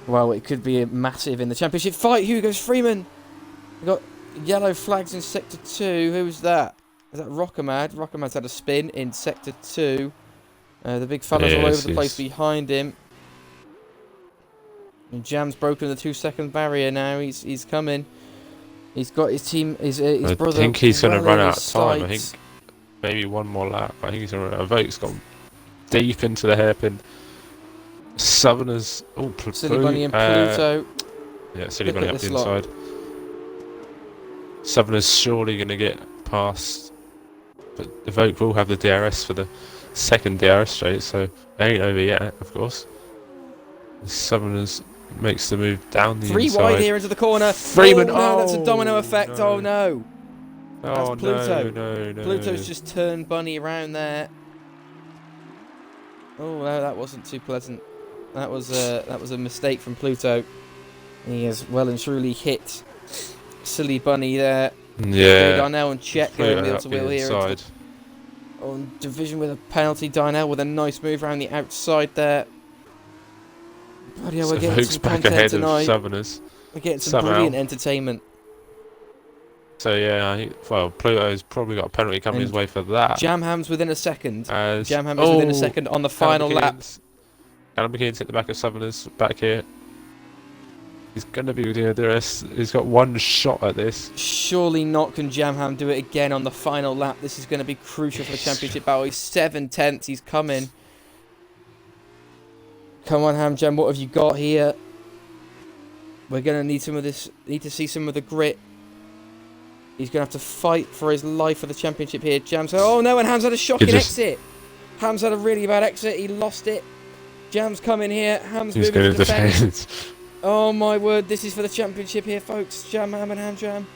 Well, it could be a massive in the championship fight. Here goes Freeman. We've got yellow flags in Sector 2. Who was that? Is that Rockamad? Rockamad's had a spin in Sector 2. The big fella's all over the place behind him. And Jam's broken the 2-second barrier now. He's coming. He's got his team, his brother.
I think he's going to run out of time.
Sight.
I think maybe one more lap. I think he's going to run out. Vote's gone deep into the hairpin. Southerners. Oh,
Silly Bunny and Pluto.
Yeah, Silly Bunny up the inside. Southerners surely going to get past. But the Vote will have the DRS for the second DRS straight, so they ain't over yet, of course. Southerners makes the move down the
Three
inside.
wide here into the corner.
Freeman,
oh no, that's a domino effect.
No.
Oh no. That's
Oh
Pluto.
no.
Pluto's just turned Bunny around there. Oh no, that wasn't too pleasant. That was a mistake from Pluto. He has well and truly hit Silly Bunny there.
Yeah.
Darnell and Chet going wheel to wheel here.
Inside.
On division with a penalty. Darnell with a nice move around the outside there. Bloody hell, we're getting
Vogue's
some
back
content
ahead
tonight.
of Southerners.
We're getting some
somehow.
brilliant entertainment.
So yeah, well, Pluto's probably got a penalty coming his way for that.
Jamham's within a second.
As
Jamham's within a second on the final lap.
Callum McKeon's hit the back of Southerners back here. He's going to be with the rest. He's got one shot at this.
Surely not can Jamham do it again on the final lap. This is going to be crucial for the championship battle. He's 7/10. He's coming. Come on, Ham Jam. What have you got here? We're going to need some of this. Need to see some of the grit. He's going to have to fight for his life for the championship here. Jam's. Oh no! And Ham's had a shocking exit. Ham's had a really bad exit. He lost it. Jam's coming here. Ham's moving to defend. Oh my word, this is for the championship here, folks. Jam, Ham and Ham Jam.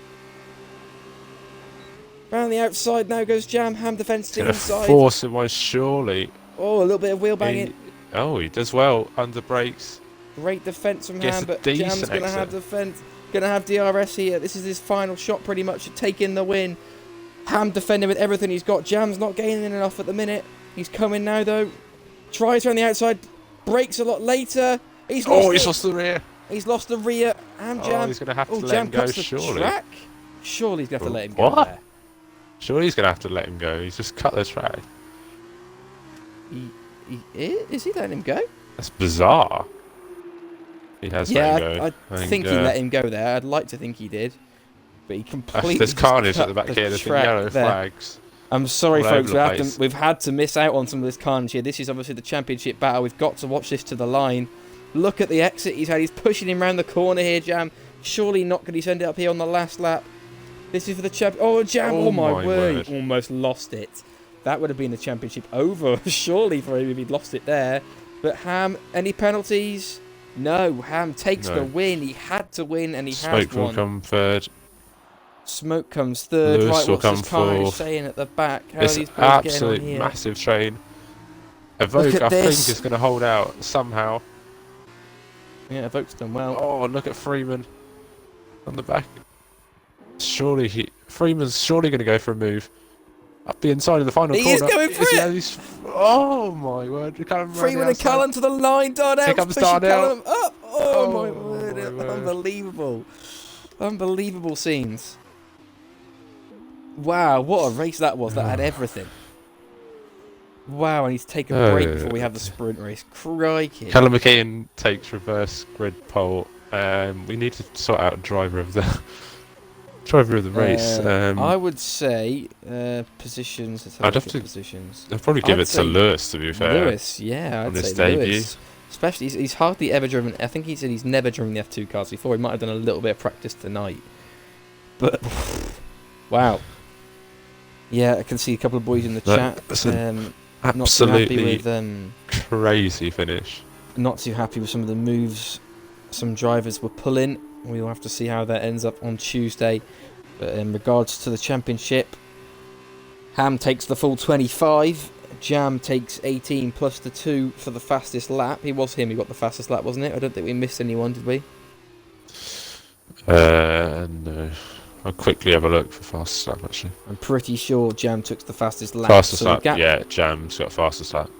Round the outside now goes Jam, Ham defends to the inside.
Force him one, surely.
Oh, a little bit of wheel banging.
He does well under brakes.
Great defence from
Gets
Ham,
a
but
decent
Jam's going to
exit.
have defence. Going to have DRS here. This is his final shot pretty much to take in the win. Ham defending with everything he's got. Jam's not gaining enough at the minute. He's coming now though. Tries around the outside. Brakes a lot later. He's lost
the rear.
He's lost the rear. And Jam.
He's going to have to let
Jam
him go,
cuts the
surely.
track. Surely he's going to have to let him go
What?
there.
Surely he's going to have to let him go. He's just cut the track.
Is he letting him go?
That's bizarre. He has let him go.
I think he let him go there. I'd like to think he did. But he completely
There's
just
carnage
cut
at the back here. There's been
track
yellow
there.
flags.
I'm sorry,
all over
folks.
the place.
We've had to miss out on some of this carnage here. This is obviously the championship battle. We've got to watch this to the line. Look at the exit he's had. He's pushing him round the corner here, Jam. Surely not going to send it up here on the last lap. This is for the champ. Oh, Jam. Oh, my word. He almost lost it. That would have been the championship over, surely, for him if he'd lost it there. But Ham, any penalties? No. Ham takes the win. He had to win, and he has
Smoke will
won.
come third.
Smoke comes third.
Lewis
Right,
will
what's
come
this carnage
fourth.
saying at the back? How
It's
are
an
these boys getting on
absolute
here?
massive train.
Look
Evoke,
at
I think,
this.
is going to hold out somehow.
Yeah, Evoke's done well.
Oh, look at Freeman on the back. Surely Freeman's surely going to go for a move up the inside of the final corner.
He is going for it.
Oh my word!
Freeman and Callum to the line. Darnell
Here comes
pushing
Darnell.
Callum up. Oh, my
Oh,
word!
my word.
Unbelievable, unbelievable scenes. Wow, what a race that was! That had everything. Wow, and he's taken a break before we have the sprint race. Crikey!
Callum McKeon takes reverse grid pole. We need to sort out driver of the race.
I would say positions. Let's have
I'd
a look
have
at
to-
positions.
I'd probably give
I'd
it to
say
Lewis, to be fair.
Lewis, yeah, I'd
on his
say
debut.
Lewis. Especially, he's hardly ever driven. I think he said he's never driven the F2 cars before. He might have done a little bit of practice tonight. But wow, yeah, I can see a couple of boys in the chat.
That's an
Not too happy
absolutely
with
crazy finish.
not too happy with some of the moves some drivers were pulling. We'll have to see how that ends up on Tuesday. But in regards to the championship, Ham takes the full 25. Jam takes 18 plus the 2 for the fastest lap. He got the fastest lap, wasn't it? I don't think we missed anyone, did we?
No. I'll quickly have a look for fastest lap, actually.
I'm pretty sure Jam took the fastest lap.
Fastest
so
lap, yeah, Jam's got fastest lap.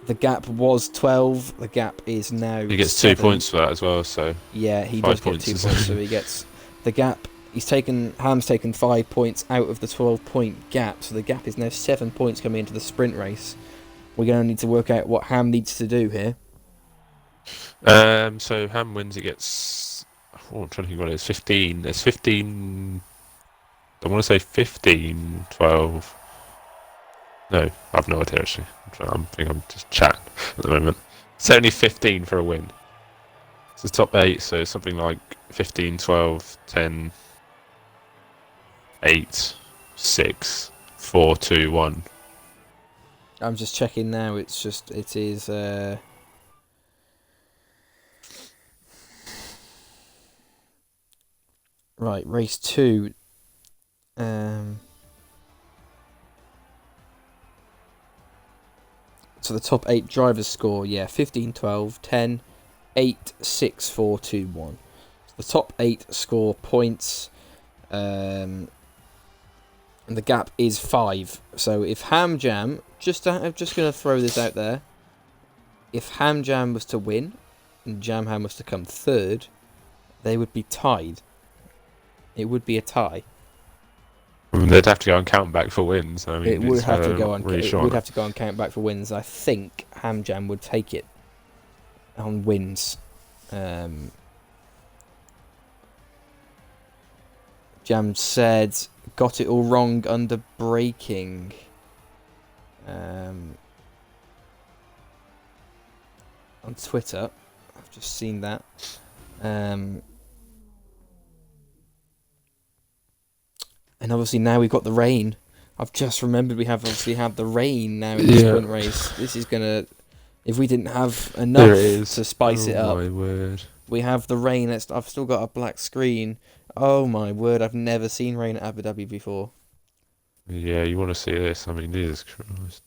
The gap was 12. The gap is now
He gets
7.
2 points for that as well, so...
Yeah, he
5
does get
points
2
is-
points, so he gets... The gap... Ham's taken 5 points out of the 12-point gap, so the gap is now 7 points coming into the sprint race. We're going to need to work out what Ham needs to do here.
So Ham wins, he gets... Oh, I'm trying to think what it is. 15. It's 15... I want to say 15, 12... No, I've no idea, actually. I think I'm just chatting at the moment. It's only 15 for a win. It's the top 8, so something like 15, 12, 10, 8, 6, 4, 2, 1.
I'm just checking now. It is... Right, race 2. So the top 8 drivers score, 15, 12, 10, 8, 6, 4, 2, 1. So the top 8 score points, and the gap is 5. So if Ham Jam, I'm just going to throw this out there, if Ham Jam was to win, and Jam Ham was to come third, they would be tied. It would be a tie.
They'd have to go and count back for wins. I mean,
It would have to go on.
really
It would have to go and count back for wins. I think Ham Jam would take it on wins. Jam said got it all wrong under braking. On Twitter, I've just seen that. And obviously now we've got the rain. I've just remembered we have obviously had the rain now in the sprint race. This is gonna... If we didn't have enough to spice it up...
Oh my word.
We have the rain. I've still got a black screen. Oh my word, I've never seen rain at Abu Dhabi before.
Yeah, you want to see this. I mean, Jesus Christ.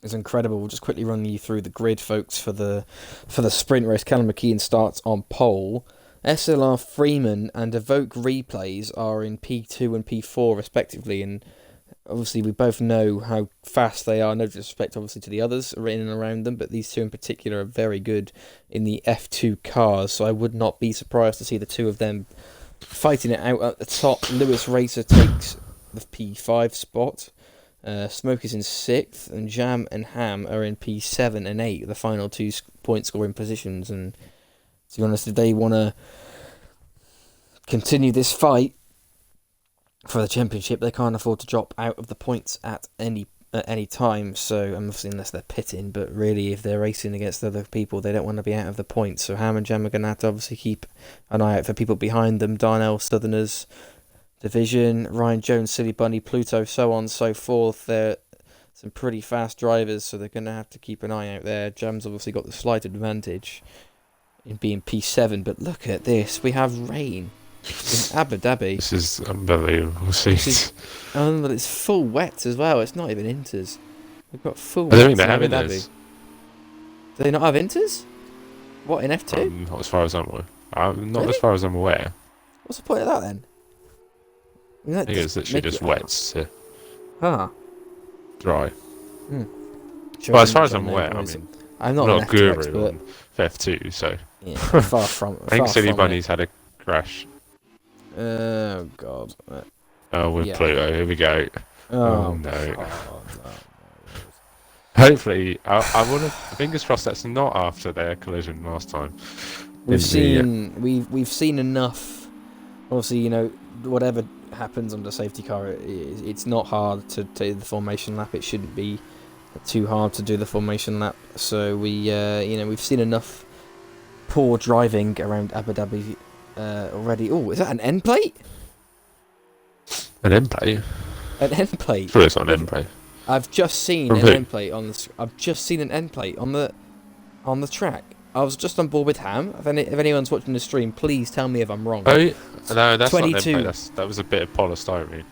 It's incredible. We'll just quickly run you through the grid, folks, for the sprint race. Callum McKeon starts on pole. SLR Freeman and Evoke Replays are in P2 and P4 respectively, and obviously we both know how fast they are, no disrespect obviously to the others in and around them, but these two in particular are very good in the F2 cars, so I would not be surprised to see the two of them fighting it out at the top. Lewis Racer takes the P5 spot, Smoke is in 6th, and Jam and Ham are in P7 and 8, the final 2 point scoring positions. And to be honest, if they want to continue this fight for the championship, they can't afford to drop out of the points at any time. So, obviously, unless they're pitting, but really, if they're racing against other people, they don't want to be out of the points. So, Ham and Jam are going to have to obviously keep an eye out for people behind them. Darnell, Southerners, Division, Ryan Jones, Silly Bunny, Pluto, so on and so forth. They're some pretty fast drivers, so they're going to have to keep an eye out there. Jam's obviously got the slight advantage in being P7, but look at this. We have rain in Abu Dhabi.
This is unbelievable.
But it's full wet as well. It's not even inters. We've got full
I don't
wet
think they
in
have
Abu
inters.
Dhabi. Do they not have inters? What, in F2?
Not as far as I'm aware. Not
Really?
as far as I'm aware.
What's the point of that then?
I think it's literally just wet to dry.
Sure,
Well, as far as I'm aware, I mean,
I'm
I'm
not
not
an
a
F2
guru
expert.
on F2, so
Yeah, far from.
I think
far
Silly
from
Bunny's had a crash.
it. Oh god.
Oh, with
Yeah.
Pluto, here we go.
Oh,
no.
God,
Hopefully, I want to. Fingers crossed that's not after their collision last time.
We've seen enough. Obviously, you know, whatever happens on the safety car, it's not hard to do the formation lap. It shouldn't be too hard to do the formation lap. So we've seen enough poor driving around Abu Dhabi already. Oh, is that an end plate?
An end plate?
An end plate.
Sure, it's not an end plate.
I've just seen
From
an
who?
end plate on the. I've just seen an end plate on the track. I was just on board with Ham. If anyone's watching the stream, please tell me if I'm wrong.
Oh, no, that's
22.
not an end plate. That was a bit of polystyrene.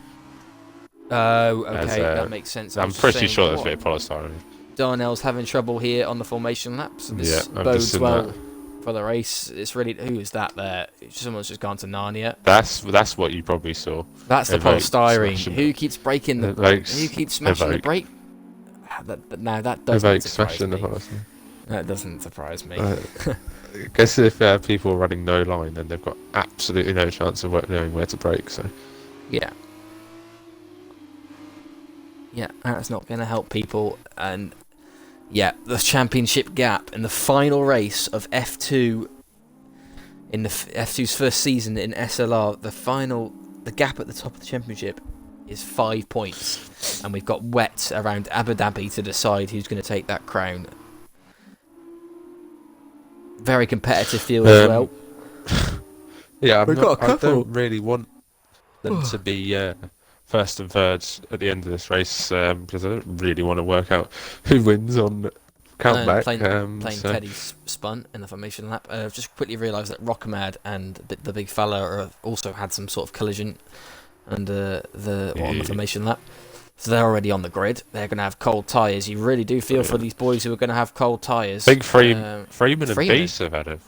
Oh, okay,
As,
that makes sense. I
I'm
was just
pretty
saying,
sure that's a
what?
bit of polystyrene.
Darnell's having trouble here on the formation laps. And this
Yeah, I've just
bodes
seen
well.
that.
for the race. It's really, who is that there? Someone's just gone to Narnia.
That's what you probably saw.
That's the polystyrene.
smashing
Who
it.
keeps breaking the?
Evokes-
Who keeps smashing the
Evoke.
brake? Now that doesn't
Evokes
surprise
smashing the
me.
policy.
That doesn't surprise me.
I guess if people are running no line, then they've got absolutely no chance of knowing where to brake. So
Yeah. Yeah, that's not going to help people. And yeah, the championship gap in the final race of F2 in the F2's first season in SLR, the gap at the top of the championship is 5 points, and we've got wet around Abu Dhabi to decide who's going to take that crown. Very competitive field as well.
yeah,
We've got a
I
couple.
don't really want them to be first and third at the end of this race because I don't really want to work out who wins on countback.
Playing
so-
Teddy's spun in the formation lap. I've just quickly realised that Rockamad and the big fella also had some sort of collision under on the formation lap. So they're already on the grid. They're going to have cold tyres. You really do feel for these boys who are going to have cold tyres.
I think Freeman and
Freeman.
Beast have had a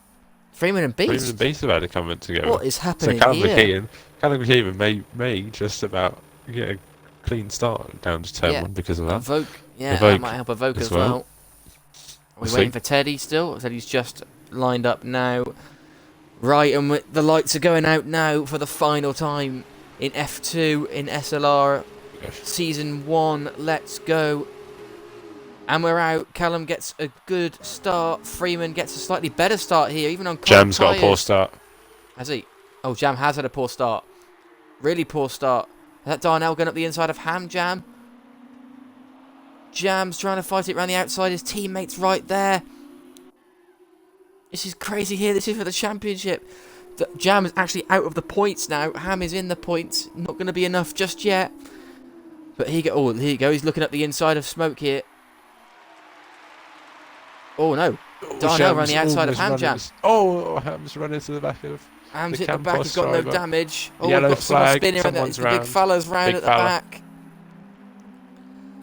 Freeman and
Freeman
Beast.
and Beast have had a comment together.
What is
So
happening
Callum
here?
McKeevan may just about get a clean start down to turn
Yeah.
one because of that.
Evoke. Yeah, that
Evoke
might help Evoke
as
as well.
well.
Are we
We'll
waiting
see.
for Teddy still? Teddy's just lined up now. Right, and the lights are going out now for the final time in F2 in SLR Season 1. Let's go. And we're out. Callum gets a good start. Freeman gets a slightly better start here, even on cold
Jam's got a poor
tyres.
start.
Has he? Oh, Jam has had a poor start. Really poor start. Is that Darnell going up the inside of Ham? Jam? Jam's trying to fight it around the outside. His teammate's right there. This is crazy here. This is for the championship. Jam is actually out of the points now. Ham is in the points. Not going to be enough just yet. But here you go. He's looking up the inside of Smoke here. Oh no. Darnell around the outside of Ham Jam.
Ham's running to the back of
Ham's
the
hit the back. He's got no
driver.
damage. Oh,
Yellow
we've got someone
flag,
spinning around there.
someone's
The big
round.
fella's round
Big
at the
fella.
back.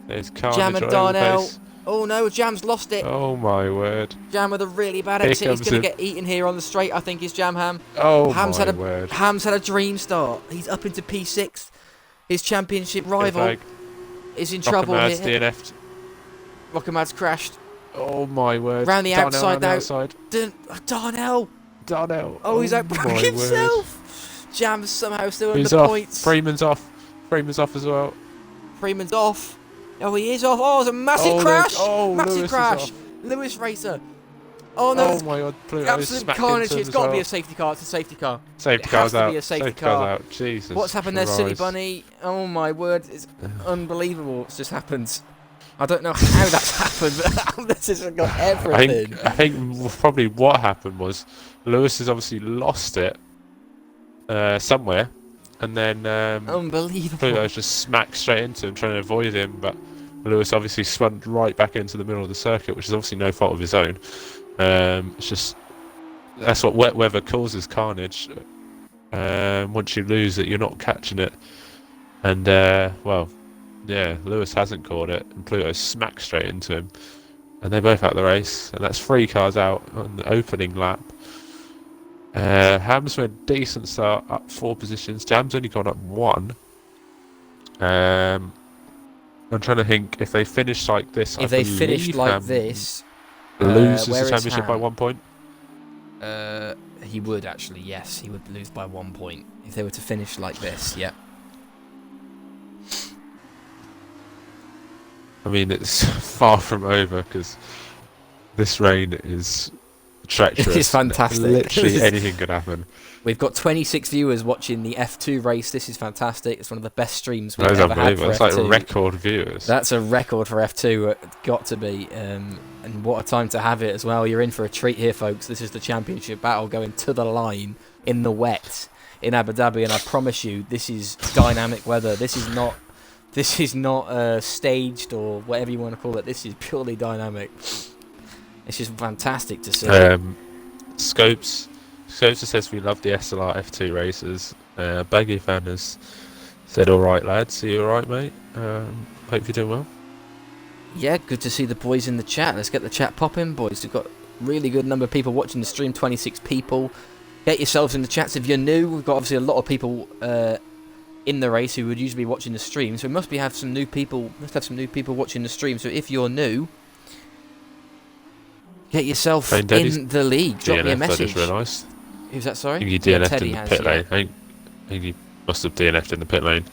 There's carnage
Jam and
all over the
Darnell.
place.
Oh no, Jam's lost it.
Oh my word.
Jam with a really bad
Here
exit. He's
comes
going to
it.
get eaten here on the straight, I think, is Jam Ham.
Oh
Ham's
my
had
word.
Ham's had a dream start. He's up into P6. His championship rival
Flag.
is in trouble
Rockamad's
here.
DNF'd.
Rockamad's crashed.
Oh my word.
Round the
Darnell
outside
round the
now.
outside.
Darnell.
Darnell.
Oh, he's
my
outbroke
word.
himself. Jam's somehow still
He's
under
off.
points.
Freeman's off. Freeman's off as well.
Freeman's off. Oh, he is off. Oh, it's a massive
Oh,
crash.
oh,
massive
Lewis is
crash.
off.
Lewis Racer. Oh no,
Oh my god. Pluto
absolute
smacked
carnage.
into him
It's
as
got to
well.
be a safety car. It's a safety car.
Safety
It
car's
has to
out.
be a safety
car's
car.
out. Jesus.
What's happened there, Silly
Christ.
Bunny? Oh my word, it's unbelievable what's just happened. I don't know how that's happened, but this has got everything.
I think probably what happened was Lewis has obviously lost it somewhere, and then
Unbelievable.
Pluto's just smacked straight into him, trying to avoid him, but Lewis obviously spun right back into the middle of the circuit, which is obviously no fault of his own. It's just that's what wet weather causes carnage. Once you lose it, you're not catching it, and Lewis hasn't caught it, and Pluto smacked straight into him, and they're both out of the race, and that's 3 cars out on the opening lap. Ham's made a decent start, up 4 positions. Jam's only gone up 1. I'm trying to think if they finish like this.
If they finished like this,
loses
where
the
is
championship by
Ham?
1 point.
he would actually, yes, he would lose by 1 point if they were to finish like this. Yeah.
I mean, it's far from over because this rain is treacherous.
It's fantastic.
Literally anything could happen.
We've got 26 viewers watching the F2 race. This is fantastic. It's one of the best streams we've
That's
ever had for
unbelievable. It's
F2.
like record viewers.
That's a record for F2. Got to be. And what a time to have it as well. You're in for a treat here, folks. This is the championship battle going to the line in the wet in Abu Dhabi, and I promise you, this is dynamic weather. This is not staged or whatever you want to call it. This is purely dynamic. It's just fantastic to see.
Scopes says we love the SLR F2 races. Baggy fan has said, "All right, lads, are you all right, mate? Hope you're doing well."
Yeah, good to see the boys in the chat. Let's get the chat popping, boys. We've got Really good number of people watching the stream, 26 people. Get yourselves in the chats if you're new. We've got obviously a lot of people in the race who would usually be watching the stream, so we must have some new people watching the stream. So if you're new, get yourself in the league. Drop me a message. I just realised. Who's that, sorry?
I think he DNF'd in the pit lane. I think he must have DNF'd in the pit lane.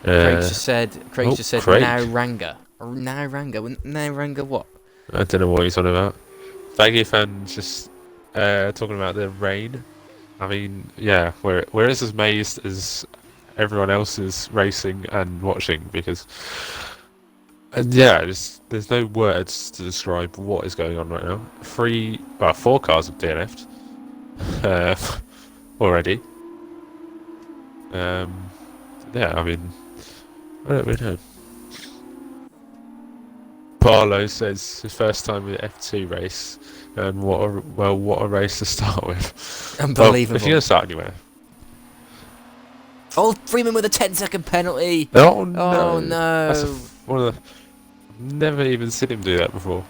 Craig just said Nauranga. Nauranga what?
I don't know what he's on about. Baggy fan's just talking about the rain. I mean, yeah, we're as amazed as everyone else is racing and watching, because there's no words to describe what is going on right now. 4 cars have DNF'd already. I mean, I don't really know. Barlow says his first time with F2 race, and what a race to start with.
Unbelievable.
Well, if you're going to start anywhere.
Oh, Freeman with a 10-second penalty.
Oh no!
Oh no!
That's one of the. I've never even seen him do that before.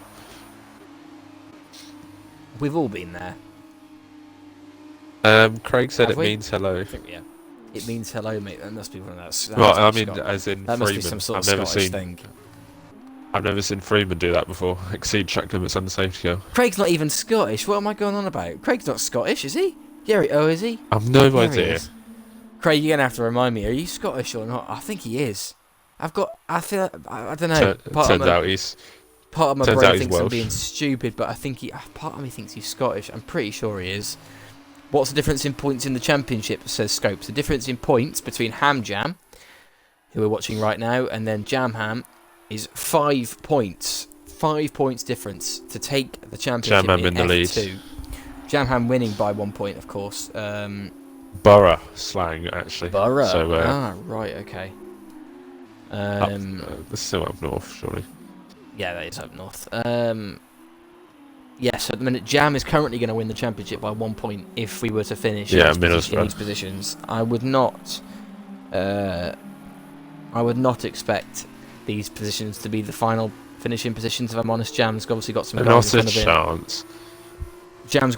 We've all been there.
Craig said it means hello.
Yeah. It means hello, mate. That must be one of those.
Well, I mean, as in
that
Freeman.
must be some sort of Scottish thing.
I've never seen Freeman do that before. Exceed track limits under safety car.
Craig's not even Scottish. What am I going on about? Craig's not Scottish, is he? Gary, is he?
I've no idea.
Craig, you're gonna have to remind me. Are you Scottish or not? I think he is. I don't know.
Turns out he's.
Part of my brain thinks I'm being stupid, but I think part of me thinks he's Scottish. I'm pretty sure he is. What's the difference in points in the championship, says Scopes? The difference in points between Ham Jam, who we're watching right now, and then Jam Ham is 5 points. 5 points difference to take the championship
Jam Ham in the
F2.
lead.
Jam Ham winning by 1 point, of course.
Borough slang, actually.
Borough?
So,
right, okay.
That's still up north, surely.
Yeah, that is up north. So at the minute, Jam is currently going to win the championship by 1 point if we were to finish in these positions. I would not expect these positions to be the final finishing positions. If I'm honest, Jam's obviously got some guys in front of him.
Chance.
Ham's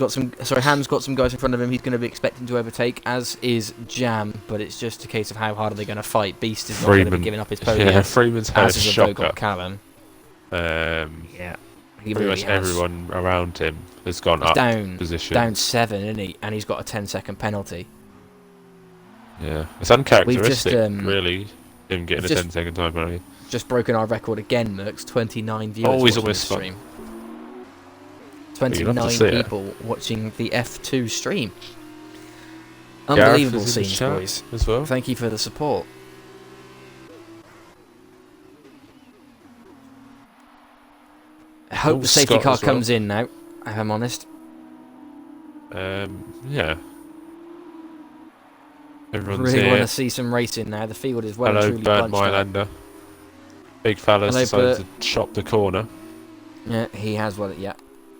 got some guys in front of him he's going to be expecting to overtake, as is Jam, but it's just a case of how hard are they going to fight. Beast is not going to be giving up his podium.
Yeah, Freeman's had a shocker.
Callum.
Pretty much everyone around him has gone up position.
Down 7, isn't he? And he's got a 10-second penalty.
Yeah, it's uncharacteristic, really, him getting a 10-second time penalty.
Just broken our record again, Mercs. 29 viewers watching the stream. 29 people watching the F2 stream. Unbelievable scenes, boys.
As well.
Thank you for the support. I hope the safety car comes in now, if I'm honest.
Yeah. Everyone's
really want to see some racing now. The field is well and truly bunched up.
Hello, Mylander. Big fella's decided to chop the corner.
Yeah, he has. Well, yeah.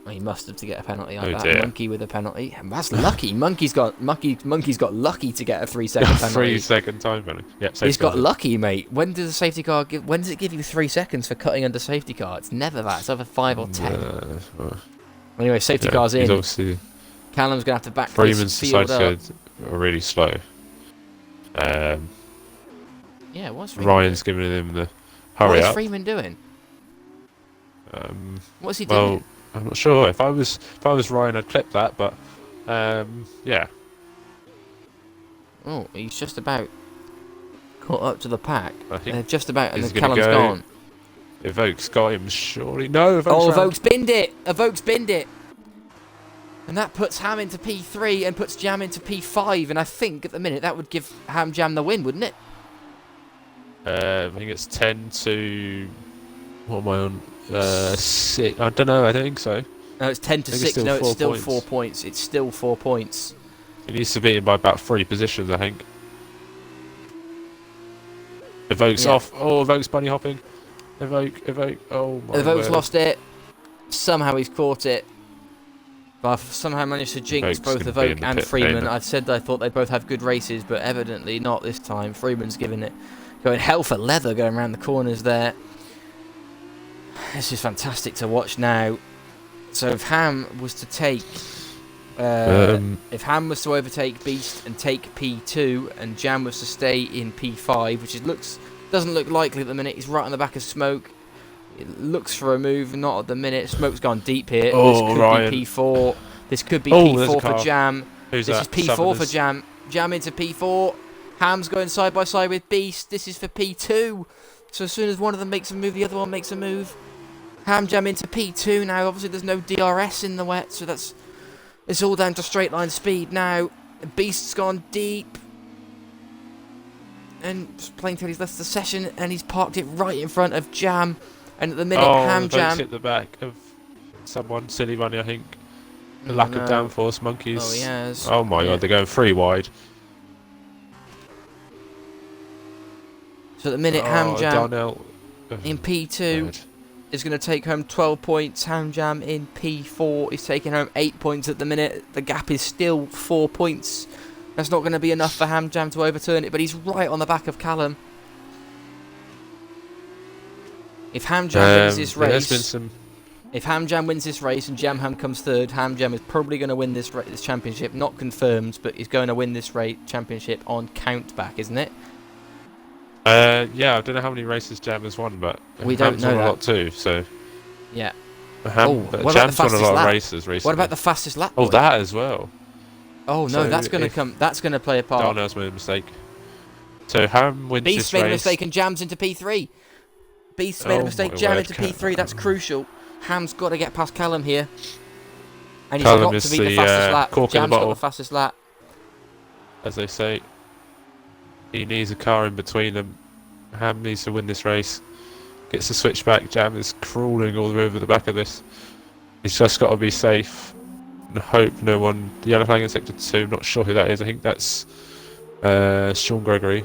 He must have to get a penalty like that. Dear. Monkey with a penalty. And that's lucky. Monkey's got lucky to get a 3-second penalty.
3-second time penalty. Yeah,
he's got lucky, mate. When does the safety car give? When does it give you 3 seconds for cutting under safety car? It's never that. It's either 5 or 10. Anyway, safety car's in.
Obviously
Callum's gonna have to back
Freeman's
this field
decided to go really slow.
Yeah, what's Freeman
Ryan's
doing?
giving him the hurry up.
What is Freeman doing? What's he doing?
Well, I'm not sure. If I was Ryan, I'd clip that. But yeah.
Oh, he's just about caught up to the pack.
Just about,
and then Callum's gone.
Evoke's got him, surely. No,
Evoke's binned it. Evoke's binned it. And that puts Ham into P3 and puts Jam into P5. And I think at the minute that would give Ham Jam the win, wouldn't it?
I think it's 10 to. What am I on? 6. I don't know. I don't think so.
No, it's 10 to 6. No, it's still 4 points. It's still 4 points.
He needs to beat him by about 3 positions, I think. Evoke's off. Oh, Evoke's bunny hopping. Evoke. Oh my.
Evoke's lost it. Somehow he's caught it. But I've somehow managed to jinx both Evoke and Freeman. I've said I thought they'd both have good races, but evidently not this time. Freeman's going hell for leather going around the corners there. This is fantastic to watch now. So if Ham was to take, if Ham was to overtake Beast and take P2, and Jam was to stay in P5, which doesn't look likely at the minute. He's right on the back of Smoke. It looks for a move, not at the minute. Smoke's gone deep here.
Oh,
this could
Ryan.
be P4. This could be
There's a
P4 for
car.
Jam.
Who's
This
that?
is P4 for
Summoners.
Jam. Jam into P4. Ham's going side by side with Beast. This is for P2. So as soon as one of them makes a move, the other one makes a move. Ham Jam into P2 now. Obviously, there's no DRS in the wet, so it's all down to straight line speed now. Beast's gone deep. And playing till he's left the session, and he's parked it right in front of Jam. And at the minute, Ham
the
Jam.
boat's hit the back of someone. Silly bunny, I think. The lack of downforce, monkeys.
Oh, yes.
Oh my god, they're going 3 wide.
So at the minute, Ham Jam
Darnell.
in P2 is going to take home 12 points. Ham Jam in P4 is taking home 8 points at the minute. The gap is still 4 points. That's not going to be enough for Ham Jam to overturn it, but he's right on the back of Callum. If Ham Jam wins this race, if Ham Jam wins this race and Jam Ham comes third, Ham Jam is probably going to win this championship. Not confirmed, but he's going to win this championship on count back, isn't it?
Yeah, I don't know how many races Jam has won, but
we don't
Ham's
know
won
that.
a lot too. So
yeah.
But
what about
Jam's
the
won a
fastest
lot
lap?
of races recently.
What about the fastest lap?
Oh,
boy?
that as well.
Oh no,
So
that's going to come. That's going to play a part.
Darnell's made a mistake. So Ham wins
Beast
this
made
race.
a mistake and Jams into P3. Beast made a mistake,
my
Jam
word,
into P3. That's crucial. Ham's got to get past Callum here. And he's
Callum
got
is
to beat the
the,
fastest lap.
cork in the
Jam's got
bottle.
the fastest lap.
As they say, he needs a car in between them. Ham needs to win this race. Gets the switch back. Jam is crawling all the way over the back of this. He's just got to be safe and hope no one. The yellow flag in sector 2. I'm not sure who that is. I think that's Sean Gregory.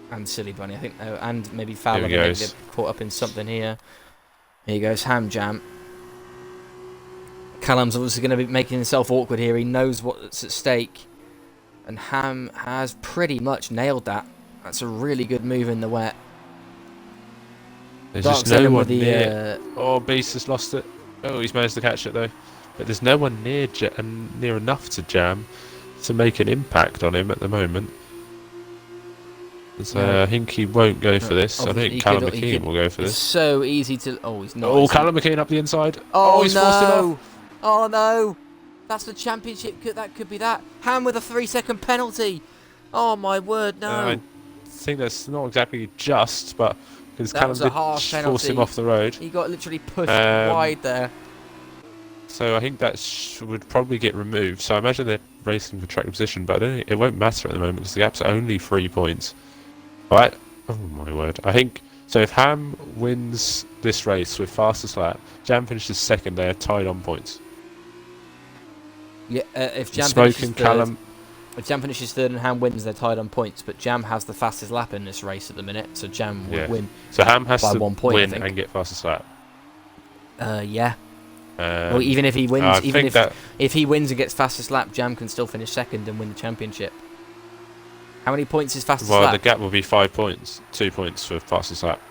And Silly Bunny, I think. And maybe Fowler.
Here he
Maybe
goes.
they're caught up in something here. Here he goes, Ham Jam. Callum's obviously going to be making himself awkward here. He knows what's at stake. And Ham has pretty much nailed that. That's a really good move in the wet.
There's
Dark
just no
Seven
one
with the,
near. Oh, Beast has lost it. Oh, he's managed to catch it though. But there's no one near near enough to Jam to make an impact on him at the moment. So
No.
I think he won't go for this. I
Obviously,
think Callum
he
McKean
could-
will go for
It's
this.
so easy to. Oh, he's not.
Oh,
is he?
Callum McKean up the inside.
Oh,
he's forced it
no!
off.
Oh no! That's the championship. That could be that. Ham with a 3-second penalty. Oh my word, no!
I think that's not exactly just, but because
That
Callum
was a
did
harsh
force
penalty.
him off the road.
He got literally pushed
Um,
wide there.
So I think that would probably get removed. So I imagine they're racing for track position, but I don't think it won't matter at the moment because the gap's only 3 points. Right? Oh my word! I think so. If Ham wins this race with fastest lap, Jam finishes second. They are tied on points.
Yeah, if Jam
Smoke
finishes
and
third,
Callum.
if Jam finishes third and Ham wins, they're tied on points. But Jam has the fastest lap in this race at the minute, so Jam would
Yeah.
win.
So Ham has
by
to
1 point, I
win
think.
and get fastest lap.
Yeah. Well, even if he
I
wins, even
think that
if he wins and gets fastest lap, Jam can still finish second and win the championship. How many points is fastest
well,
lap?
the gap will be 5 points. 2 points for fastest lap.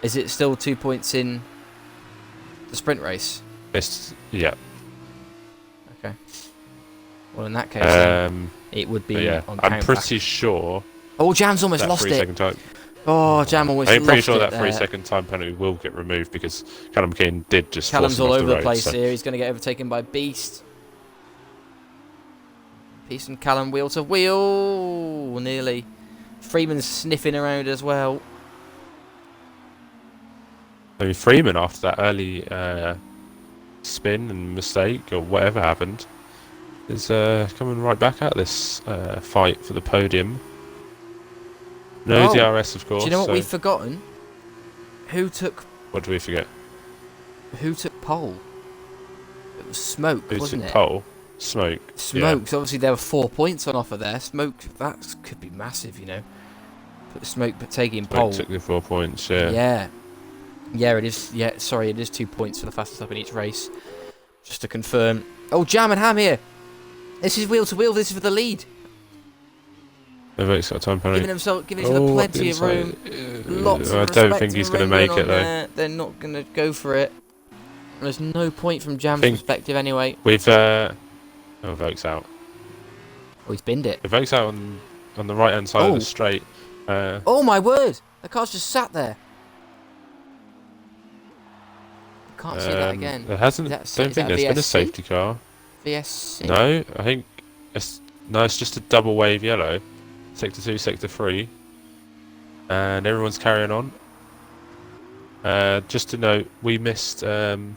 Is it still 2 points in the sprint race?
Yeah.
Okay. Well, in that case, then,
Um,
it would be
but yeah,
on
I'm
count
pretty
back.
sure
Oh, Jam's almost
that
lost
3
it.
second time.
Oh, Jam almost
I'm pretty
lost
sure
it
that
there.
3 second time penalty will get removed because Callum McKean did just
Callum's
force him
all
off
over
the
the
road,
place
so-
here. He's going to get overtaken by Beast. Beast and Callum wheel to wheel. Nearly. Freeman's sniffing around as well.
I mean, Freeman, after that early spin and mistake or whatever happened, is coming right back at this fight for the podium. No
Oh,
DRS, of course.
Do you know what
so
we've forgotten? Who took
what do we forget?
pole? It was Smoke,
Who
wasn't
took
it?
pole? Smoke.
Smoke. So obviously there were 4 points on offer there. Smoke, that could be massive, you know. Put Smoke, but taking
Smoke
pole.
took the 4 points. Yeah.
Yeah. Yeah, it is. Yeah, sorry, it is 2 points for the fastest lap in each race. Just to confirm. Oh, Jam and Ham here. This is wheel to wheel. This is for the lead.
Novate's got a time penalty.
Giving himself plenty of room. Lots of
I don't think
respect
he's
and
going to
room
make
going
it
on
though.
there. They're not going to go for it. There's no point from Jam's
Think-
perspective anyway.
We've Vokes out.
Oh, he's binned it.
The Vokes out on the right hand side of
Oh.
the straight.
Oh my word! The car's just sat there. Can't see that again.
There hasn't.
Is
Don't think there's been a
VSC?
safety car.
VSC.
No, I think it's just a double wave yellow. Sector 2, Sector 3. And everyone's carrying on. Just to note, we missed Ryan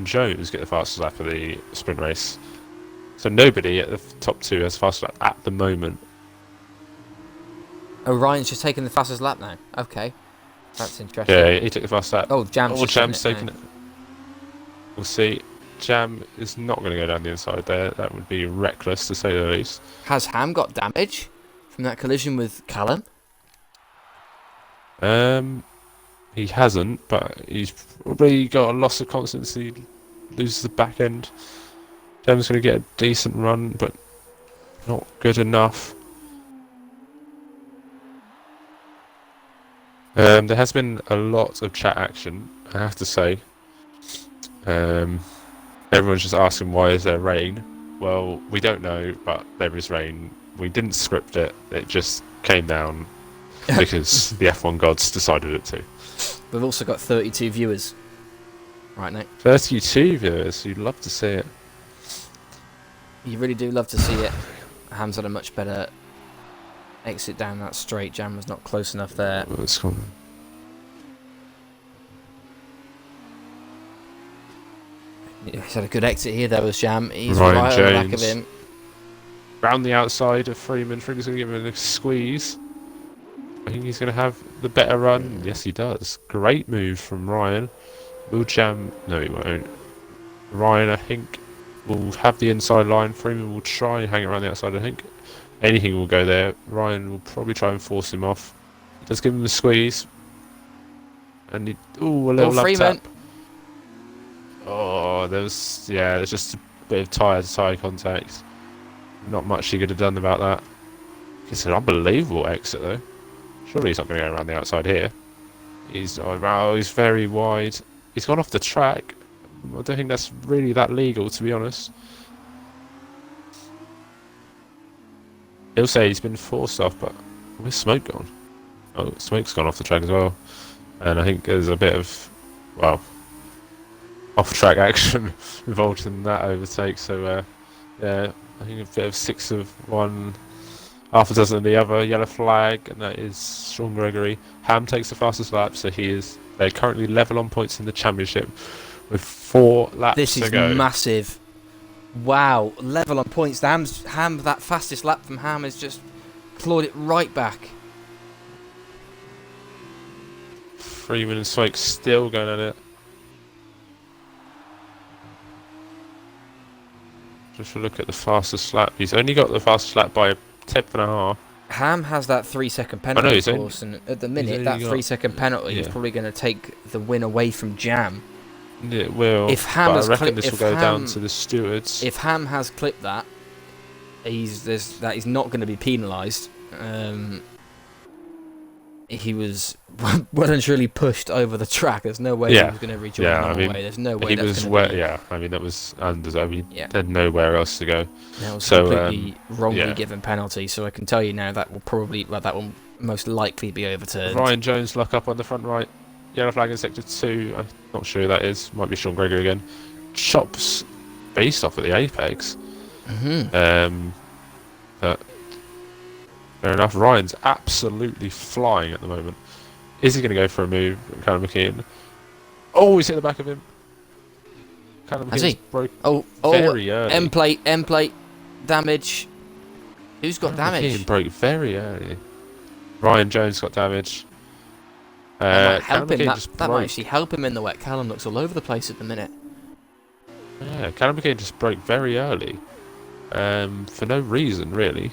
Jones get the fastest lap of the sprint race. So nobody at the top two has fastest lap at the moment.
Oh, Ryan's just taking the fastest lap now. Okay. That's interesting.
Yeah, he took the fastest lap.
Oh, Jam's just
Jam's
taking
taking it. We'll see. Jam is not going to go down the inside there. That would be reckless, to say the least.
Has Ham got damage from that collision with Callum?
He hasn't, but he's probably got a loss of constancy. Loses the back end. Jam's going to get a decent run, but not good enough. There has been a lot of chat action, I have to say. Everyone's just asking why is there rain. Well, we don't know, but there is rain. We didn't script it. It just came down because the F1 gods decided it to.
We've also got 32 viewers. Right now.
32 viewers. You'd love to see it.
You really do love to see it. Ham's had a much better exit down that straight. Jam was not close enough there.
Let's go.
He's had a good exit here though, as Jam. He's
Ryan
right on the back of
Jones.
him.
Round the outside of Freeman. Freeman's going to give him a squeeze. I think he's going to have the better run. Yes, he does. Great move from Ryan. Will Jam... No, he won't. Ryan, I think, will have the inside line. Freeman will try and hang around the outside, I think. Anything will go there. Ryan will probably try and force him off. He does give him the squeeze. And he... Ooh, a little lap
Freeman.
tap. Oh, there's just a bit of tyre-to-tyre contact. Not much he could have done about that. It's an unbelievable exit, though. Surely he's not going to go around the outside here. He's very wide. He's gone off the track. I don't think that's really that legal, to be honest. He'll say he's been forced off, but where's Smoke gone? Oh, Smoke's gone off the track as well. And I think there's a bit of, well, off-track action involved in that overtake. So, yeah, I think a bit of 6 of one, half a dozen of the other. Yellow flag, and that is Sean Gregory. Ham takes the fastest lap, so they're currently level on points in the championship with 4 laps
This
to
is
go.
massive. Wow, level on points. Ham, that fastest lap from Ham has just clawed it right back.
Freeman and Smoke still going at it. Just to look at the fastest lap. He's only got the fastest lap by a tenth and a half.
Ham has that 3-second penalty,
he's
of course, and at the minute,
only
that
got-
3-second penalty is
yeah.
probably going to take the win away from Jam.
It will.
If Ham
but
has
I reckon
clipped-
this will
if
go down
Ham-
to the stewards.
If Ham has clipped that, he's not going to be penalised. He was well and truly pushed over the track. There's no way he
Yeah.
was going to rejoin
Yeah,
the
I
whole
mean,
way. There's no way
he
that's
was
going
where,
to be.
yeah. I mean, that was undeserved. He
Yeah.
had nowhere else to go.
That was
So,
completely wrongly
yeah.
given penalty. So I can tell you now that will most likely be overturned.
Ryan Jones luck up on the front right. Yellow flag in sector 2. I'm not sure who that is. Might be Sean Gregory again. Chops based off at the apex. But fair enough. Ryan's absolutely flying at the moment. Is he going to go for a move? Callum McKeon. Oh, he's hit the back of him. Callum
Has
McKeon's
he?
broke
Oh,
very early.
end plate, damage. Who's got
Callum
damage?
McKeon broke very early. Ryan Jones got damage.
That might
Callum
help him.
McKeon
That
just
might
broke.
actually help him in the wet. Callum looks all over the place at the minute.
Yeah, Callum McKeon just broke very early. For no reason, really.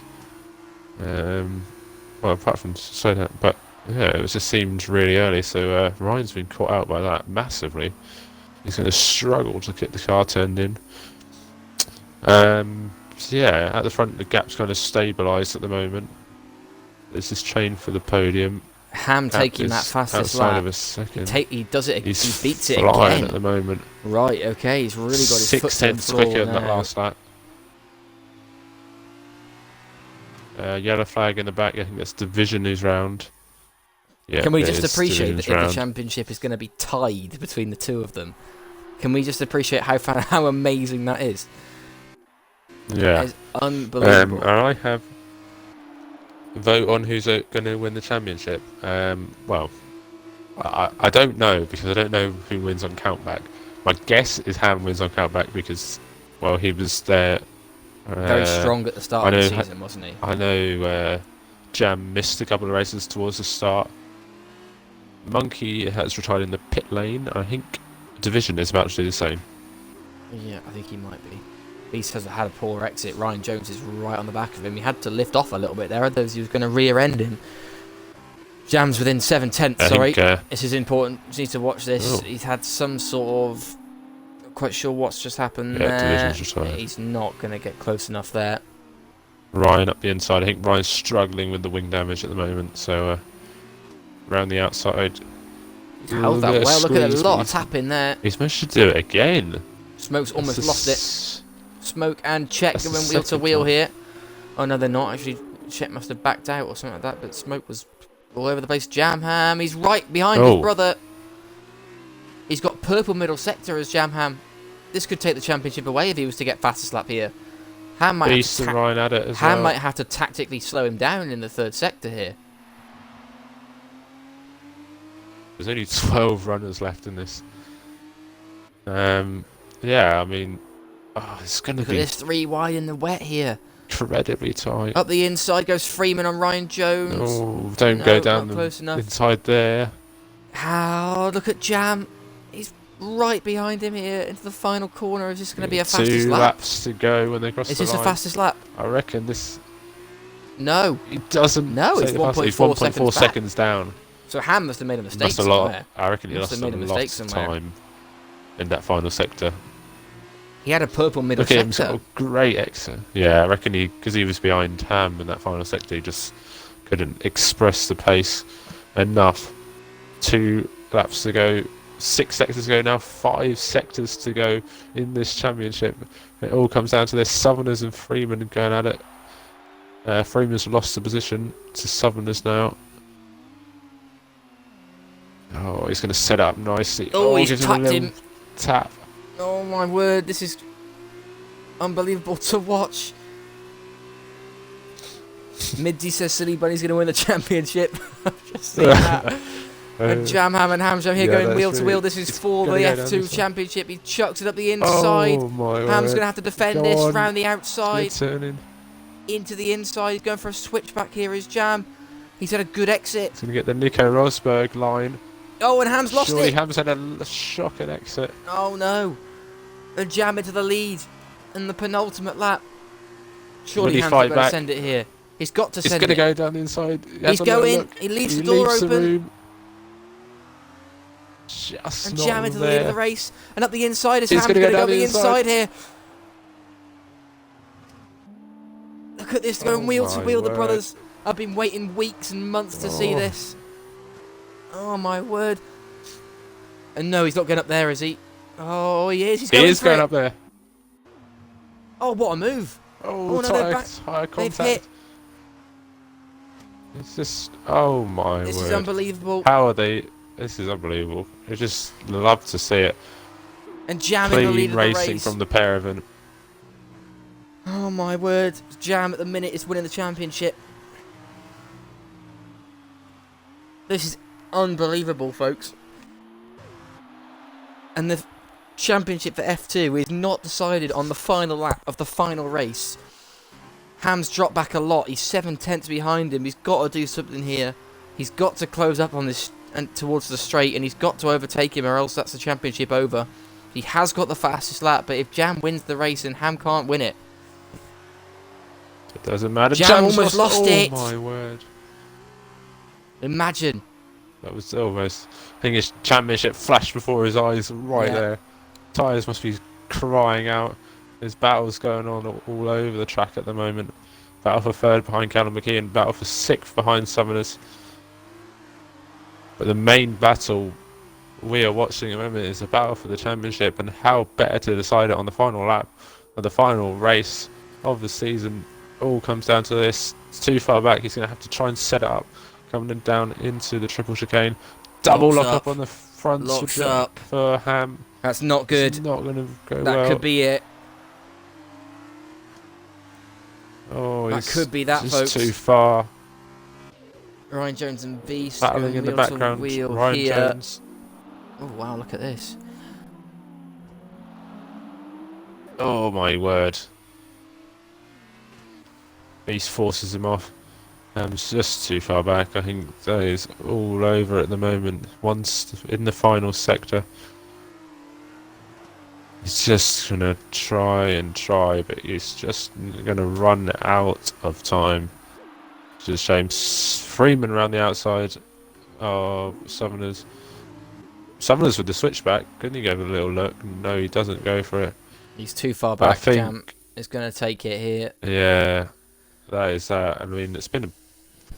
Well, apart from so that, but yeah, it just seemed really early. So Ryan's been caught out by that massively. He's going to struggle to get the car turned in. So yeah, at the front, the gap's kind of stabilised at the moment. There's this chain for the podium.
Ham taking that
is
fastest
outside
lap.
of a second.
He does it.
He's
He beats it
flying
again.
at the moment.
Right. Okay. He's really got his foot to the
6/10
floor
quicker than that
now.
last lap. Yellow flag in the back. I think that's division who's round. Yeah,
Can we
it
just
is
appreciate that
division's
if the
round.
championship is going to be tied between the two of them? Can we just appreciate how amazing that is?
Yeah.
That is unbelievable.
And I have vote on who's going to win the championship. Well, I don't know because I don't know who wins on countback. My guess is Ham wins on countback because, well, he was there.
Very strong at the start of the season, wasn't he?
I know Jam missed a couple of races towards the start. Monkey has retired in the pit lane. I think Division is about to do the same.
Yeah, I think he might be. Beast has had a poor exit. Ryan Jones is right on the back of him. He had to lift off a little bit there, otherwise he was going to rear end him. Jam's within 7/10. Sorry, this is important. You need to watch this.
Oh.
He's had some sort of... Not quite sure what's just happened
Yeah,
there.
Division's retired.
He's not going to get close enough there.
Ryan up the inside. I think Ryan's struggling with the wing damage at the moment, so around the outside.
He's held that well. Look at a lot of
squeeze.
tap in there.
He's managed to do it again.
Smoke's almost
That's
lost it. Smoke and Czech
That's the
going wheel to
second
wheel
time.
here. Oh no, they're not. Actually, Czech must have backed out or something like that, but Smoke was all over the place. Jamham, he's right behind his brother. He's got purple middle sector as Jamham. This could take the championship away if he was to get fastest lap here. Ham might have to
Ryan at it as
Ham
well.
might have to tactically slow him down in the third sector here.
There's only 12 runners left in this. Yeah, I mean, it's going to
Look at
be
this, 3 wide in the wet here.
incredibly tight.
Up the inside goes Freeman on Ryan Jones.
Oh, don't
No,
go down
not close enough.
inside there.
How? Look at Jam. He's right behind him here into the final corner. Is this going to be a fastest
2
lap?
laps to go when they cross
Is
the
this
line.
a fastest lap?
I reckon this.
No.
It doesn't.
No,
say
it's
the fastest.
1.4
He's 1.4
seconds back.
seconds down.
So Ham must have made a mistake
Lost a lot.
somewhere.
I reckon he
Must
lost
have
a
made a
lot
mistake
of
somewhere.
time in that final sector.
He had a purple middle
Look at him, he's
sector.
got a great exit. Yeah, I reckon because he was behind Ham in that final sector, he just couldn't express the pace enough. 2 laps to go, 6 sectors to go now, 5 sectors to go in this championship. It all comes down to this Southerners and Freeman going at it. Freeman's lost the position to Southerners now. Oh, he's going to set up nicely.
Oh, he's
gives
tapped
a little
him.
Tap.
Oh my word, this is unbelievable to watch. Middy says Silly Bunny's going to win the championship. I've just seen that. And Jamham and Hamjam here going wheel to wheel. This is for the F2 championship. He chucks it up the inside.
Oh my
Ham's
word.
going to have to defend
Go
this
on.
round the outside.
Turning.
Into the inside. He's going for a switchback here is Jam. He's had a good exit.
He's going to get the Nico Rosberg line.
Oh, and Ham's lost
Surely
it.
Ham's had a shocking exit.
Oh no. And Jam into the lead. In the penultimate lap. Surely
Will he
Ham's
fight
got to
back?
send it here. He's got to
He's
send
going to
it.
go down the inside.
He's going. He leaves the door open.
room. Just
And
not
Jam into the lead of the
there.
race. And up the inside is
He's
Ham's
gonna
going
go
to go
down
the
the
inside
inside.
here. Look at this going
Oh
wheel to
my
wheel. The
word.
brothers have been waiting weeks and months to see
Oh.
this. Oh my word. And no, he's not getting up there, is he? Oh, he is. He's
He
going
is
for
going
it.
up there.
Oh, what a move.
Oh,
Oh, no, they're back.
high
They've
contact.
hit.
It's just, oh my
This
word.
is unbelievable.
How are they? This is unbelievable. I just love to see it.
And Jam in the lead
Clean
of the
racing
race.
from the pair of them.
Oh my word. Jam at the minute is winning the championship. This is unbelievable, folks. And the championship for F2 is not decided on the final lap of the final race. Ham's dropped back a lot. He's 7/10 behind him. He's got to do something here. He's got to close up on this and towards the straight, and he's got to overtake him, or else that's the championship over. He has got the fastest lap, but if Jam wins the race, and Ham can't win it.
It doesn't matter.
Jam
Jam's
almost lost it.
Oh my word.
Imagine.
That was almost. I think his championship flashed before his eyes right
Yeah.
there. Tyres must be crying out. There's battles going on all over the track at the moment. Battle for third behind Callum McKeon, battle for 6th behind Southerners. But the main battle we are watching at the moment is a battle for the championship, and how better to decide it on the final lap of the final race of the season. All comes down to this. It's too far back. He's going to have to try and set it up, coming down into the triple chicane. Double lock up on the front for Ham.
That's not good.
It's not going to go
that
well.
Could be it.
Oh,
that could be that, folks.
Too far.
Ryan Jones and Beast
battling in the background. Ryan
here.
Jones.
Oh wow! Look at this.
Oh my word! Beast forces him off. It's just too far back. I think that is all over at the moment. Once in the final sector. He's just going to try, but he's just going to run out of time. It's a shame. Freeman around the outside of Southerners. Southerners with the switchback. Couldn't he go with a little look? No, he doesn't go for it.
He's too far back. Jam is going to take it here.
Yeah, that is that. I mean, it's been a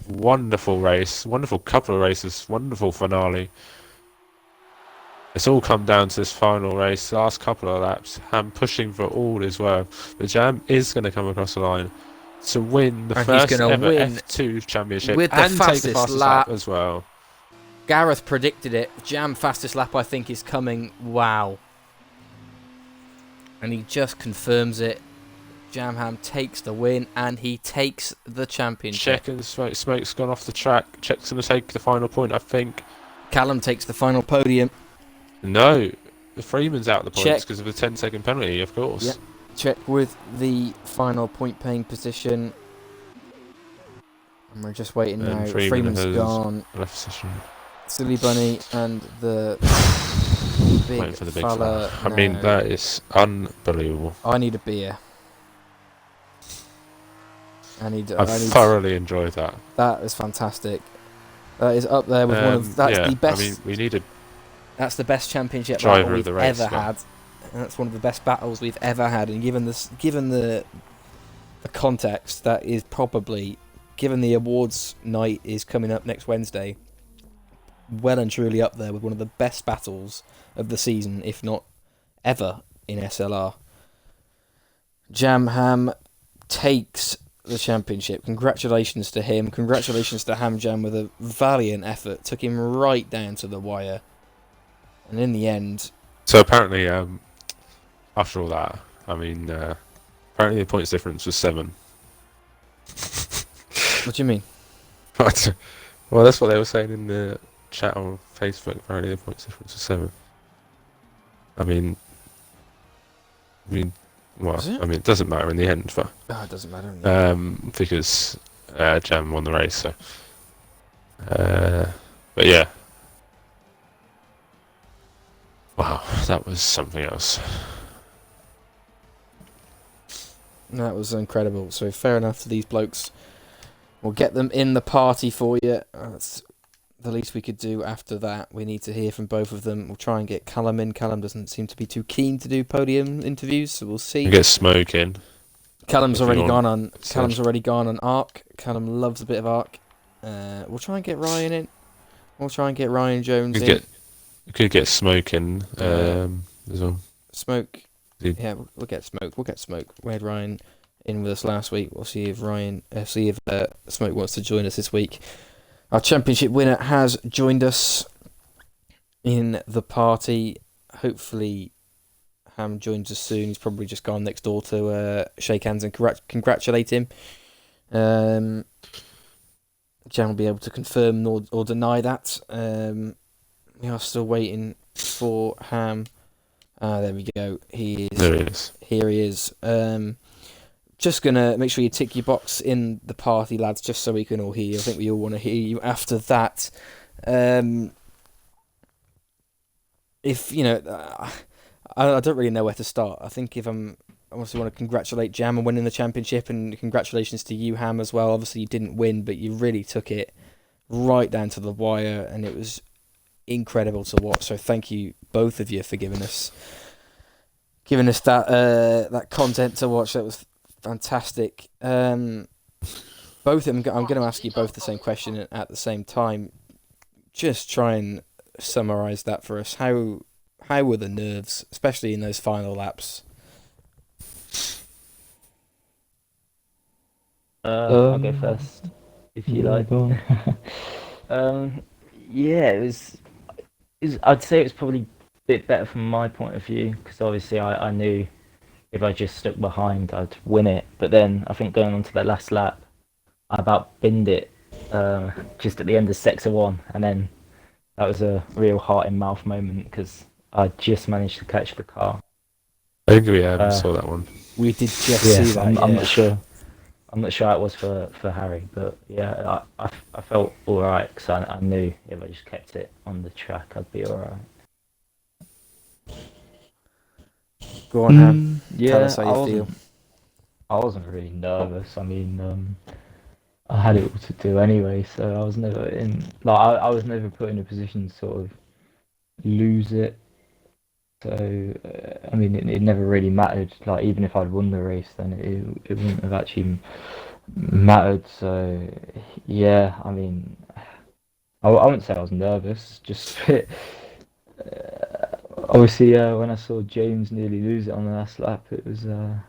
wonderful race. Wonderful couple of races. Wonderful finale. It's all come down to this final race, last couple of laps. Ham pushing for all as well. The Jam is going to come across the line to win the first ever F2 championship
with the
and
fastest
take the fastest lap as well.
Gareth predicted it. Jam fastest lap, I think, is coming. Wow. And he just confirms it. Jam Ham takes the win and he takes the championship.
Check and Smoke's gone off the track. Check's going to take the final point, I think.
Callum takes the final podium.
No, Freeman's out of the points because of a 10-second penalty, of course.
Yep. Check with the final point-paying position. And we're just waiting now. Freeman's gone.
Left session.
Silly Bunny and the big fella.
I mean, that is unbelievable.
I need a beer. I
thoroughly enjoyed that.
That is fantastic. That is up there with one of... That's the best...
I mean, we needed...
That's the best championship battle we've ever had. And that's one of the best battles we've ever had. And given the context, that is probably, given the awards night is coming up next Wednesday, well and truly up there with one of the best battles of the season, if not ever, in SLR. Jam Ham takes the championship. Congratulations to him. Congratulations to Ham Jam with a valiant effort. Took him right down to the wire. And in the end...
So apparently, after all that, I mean, apparently the points difference was 7.
What do you mean?
Well, that's what they were saying in the chat on Facebook. Apparently the points difference was 7. I mean, well, I mean, it doesn't matter in the end, but...
Oh, it doesn't matter in the end.
Because Jam won the race, so... but yeah. Wow, that was something else.
That was incredible. So fair enough to these blokes. We'll get them in the party for you. That's the least we could do after that. We need to hear from both of them. We'll try and get Callum in. Callum doesn't seem to be too keen to do podium interviews, so we'll see.
We'll get Smoke in.
Callum's already gone on Arc. Callum loves a bit of Arc. We'll try and get Ryan in. We'll try and get Ryan Jones in.
We could get Smoke in as well.
Smoke. Yeah, we'll get Smoke. We'll get Smoke. We had Ryan in with us last week. We'll see if Smoke wants to join us this week. Our championship winner has joined us in the party. Hopefully, Ham joins us soon. He's probably just gone next door to shake hands and congratulate him. Jan will be able to confirm or deny that. We are still waiting for Ham. There we go. He is.
There he is.
Here he is. Just going to make sure you tick your box in the party, lads, just so we can all hear you. I think we all want to hear you after that. If, you know, I don't really know where to start. I think I obviously want to congratulate Jam on winning the championship, and congratulations to you, Ham, as well. Obviously, you didn't win, but you really took it right down to the wire, and it was incredible to watch. So thank you, both of you, for giving us that content to watch. That was fantastic. Both of them. I'm going to ask you both the same question at the same time. just try and summarise that for us. How were the nerves, especially in those final laps?
I'll go first if you
Yeah,
like.
go on.
Um, yeah, I'd say it was probably a bit better from my point of view because obviously I knew if I just stuck behind, I'd win it. But then I think going on to the last lap, I about binned it just at the end of sector one, and then that was a real heart in mouth moment because I just managed to catch the car.
I think we
Uh,
saw that one.
We did just
yeah,
see that,
I'm
yeah.
not sure. I'm not sure how it was for Harry, but yeah, I felt all right because I knew if I just kept it on the track, I'd be all right.
Go on, Ham. Tell us
Yeah,
how you feel.
I wasn't really nervous. I mean, I had it all to do anyway, so I was never in like I was never put in a position to sort of lose it. So I mean, it never really mattered. Like even if I'd won the race, then it wouldn't have actually mattered. So yeah, I mean, I wouldn't say I was nervous. Just a bit, obviously, when I saw James nearly lose it on the last lap, it was a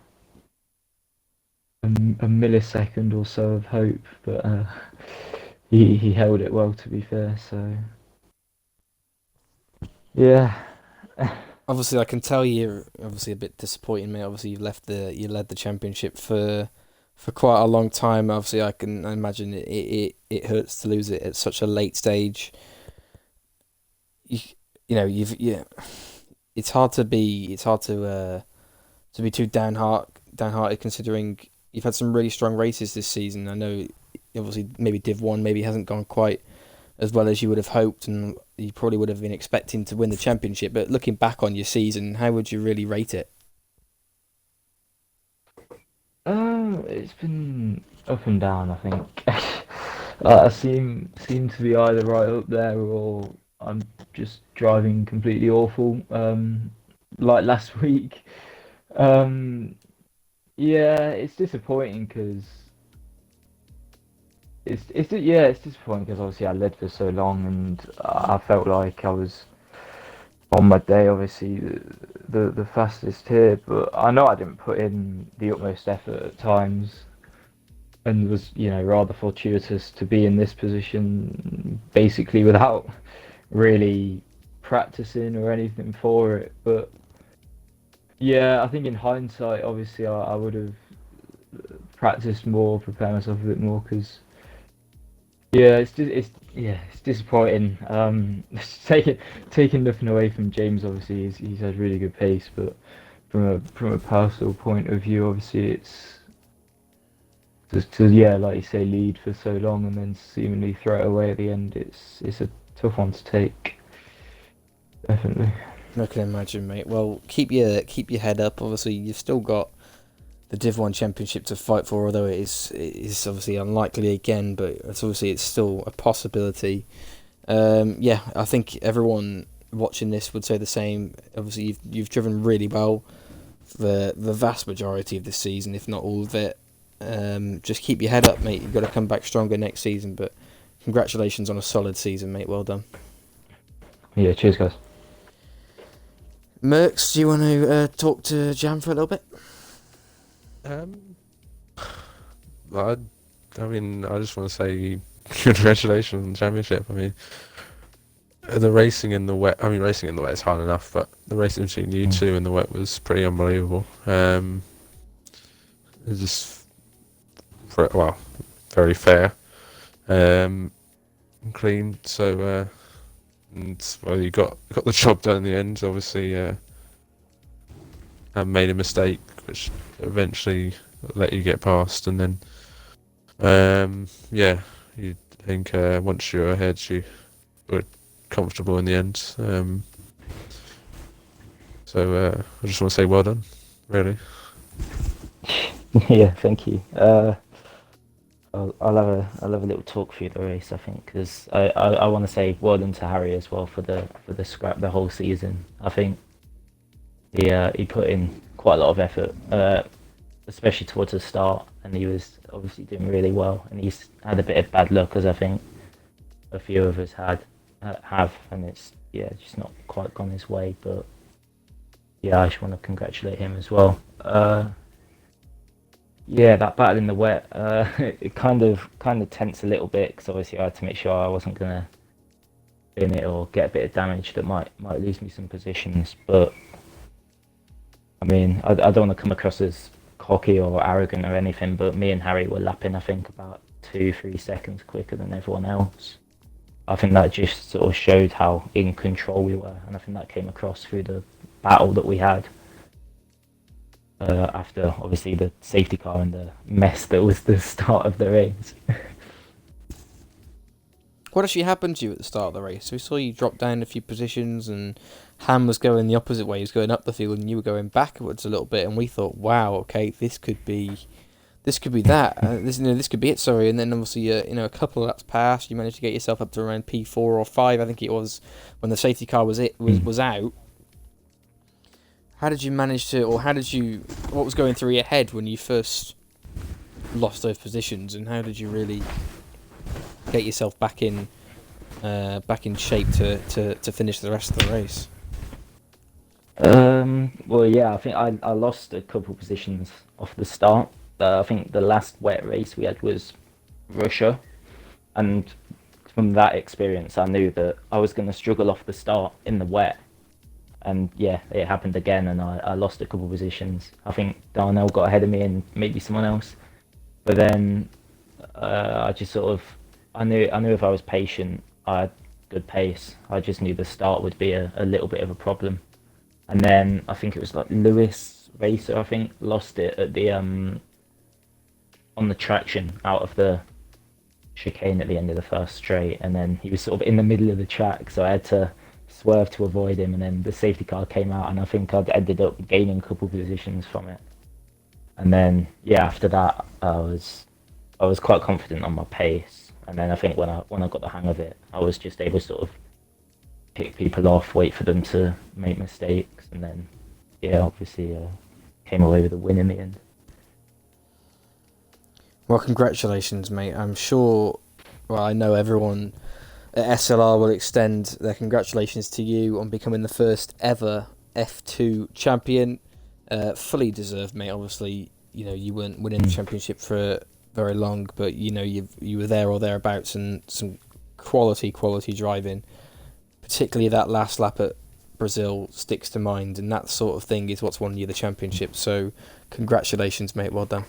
millisecond or so of hope, but he held it well. To be fair, so yeah.
Obviously, I can tell you're obviously a bit disappointed, mate. Obviously, you led the championship for quite a long time. Obviously, I can imagine it hurts to lose it at such a late stage. You you know you've yeah, it's hard to be too downhearted considering you've had some really strong races this season. I know obviously maybe Div 1 maybe hasn't gone quite as well as you would have hoped and you probably would have been expecting to win the championship, but looking back on your season, how would you really rate it?
It's been up and down. I think I seem to be either right up there or I'm just driving completely awful. Like last week. Um, yeah, it's disappointing because it's disappointing because obviously I led for so long and I felt like I was on my day, obviously the fastest here, but I know I didn't put in the utmost effort at times and was rather fortuitous to be in this position basically without really practicing or anything for it. But yeah, I think in hindsight, obviously I would have practiced more, prepared myself a bit more because yeah, it's disappointing. Taking nothing away from James, obviously he's had really good pace, but from a personal point of view, obviously it's just to yeah, like you say, lead for so long and then seemingly throw it away at the end. It's a tough one to take, definitely.
I can imagine, mate. Well, keep your head up. Obviously, you've still got the Div 1 championship to fight for, although it is obviously unlikely again, but it's still a possibility. Yeah, I think everyone watching this would say the same. Obviously, you've driven really well for the vast majority of this season, if not all of it. Just keep your head up, mate. You've got to come back stronger next season. But congratulations on a solid season, mate. Well done.
Yeah, cheers, guys.
Mercs, do you want to talk to Jam for a little bit?
Um, I, I mean, I just want to say congratulations on the championship. I mean, the racing in the wet. I mean, racing in the wet is hard enough, but the racing between you two in the wet was pretty unbelievable. It was just very fair, and clean. So, and well, you got the job done in the end. Obviously, and made a mistake, which eventually let you get past, and then, yeah, you think once you're ahead, you were comfortable in the end. So I just want to say well done, really.
Yeah, thank you. I'll have a little talk through the race, I think, because I want to say well done to Harry as well for the scrap the whole season. I think he put in quite a lot of effort, especially towards the start, and he was obviously doing really well. And he's had a bit of bad luck, as I think a few of us had. have, and it's just not quite gone his way. But yeah, I just want to congratulate him as well. Yeah, that battle in the wet, it kind of tense a little bit because obviously I had to make sure I wasn't gonna in it or get a bit of damage that might lose me some positions. But I mean, I don't want to come across as cocky or arrogant or anything, but me and Harry were lapping, I think, about 2-3 seconds quicker than everyone else. I think that just sort of showed how in control we were, and I think that came across through the battle that we had. After obviously the safety car and the mess that was the start of the race.
What actually happened to you at the start of the race? We saw you drop down a few positions, and Ham was going the opposite way. He was going up the field, and you were going backwards a little bit. And we thought, wow, okay, this could be that. This could be it. Sorry. And then obviously, a couple of laps passed. You managed to get yourself up to around P4 or 5, I think it was, when the safety car was out. How did you manage to, or what was going through your head when you first lost those positions, and how did you really get yourself back in shape to finish the rest of the race?
Well, yeah, I think I lost a couple positions off the start. I think the last wet race we had was Russia, and from that experience, I knew that I was going to struggle off the start in the wet. And yeah, it happened again, and I lost a couple positions. I think Darnell got ahead of me, and maybe someone else. But then I just sort of, I knew if I was patient, I had good pace. I just knew the start would be a little bit of a problem. And then I think it was like Lewis Racer, I think, lost it at the on the traction out of the chicane at the end of the first straight, and then he was sort of in the middle of the track, so I had to swerve to avoid him, and then the safety car came out, and I think I'd ended up gaining a couple positions from it. And then yeah, after that I was quite confident on my pace, and then I think when I got the hang of it, I was just able to sort of pick people off, wait for them to make mistakes, and then yeah, obviously came away with a win in the end.
Well, congratulations, mate. I'm sure, well, I know everyone at SLR will extend their congratulations to you on becoming the first ever F2 champion. Fully deserved, mate. Obviously, you weren't winning the championship for very long, but you were there or thereabouts, and some quality driving. Particularly that last lap at Brazil sticks to mind, and that sort of thing is what's won you the championship. So, congratulations, mate. Well done.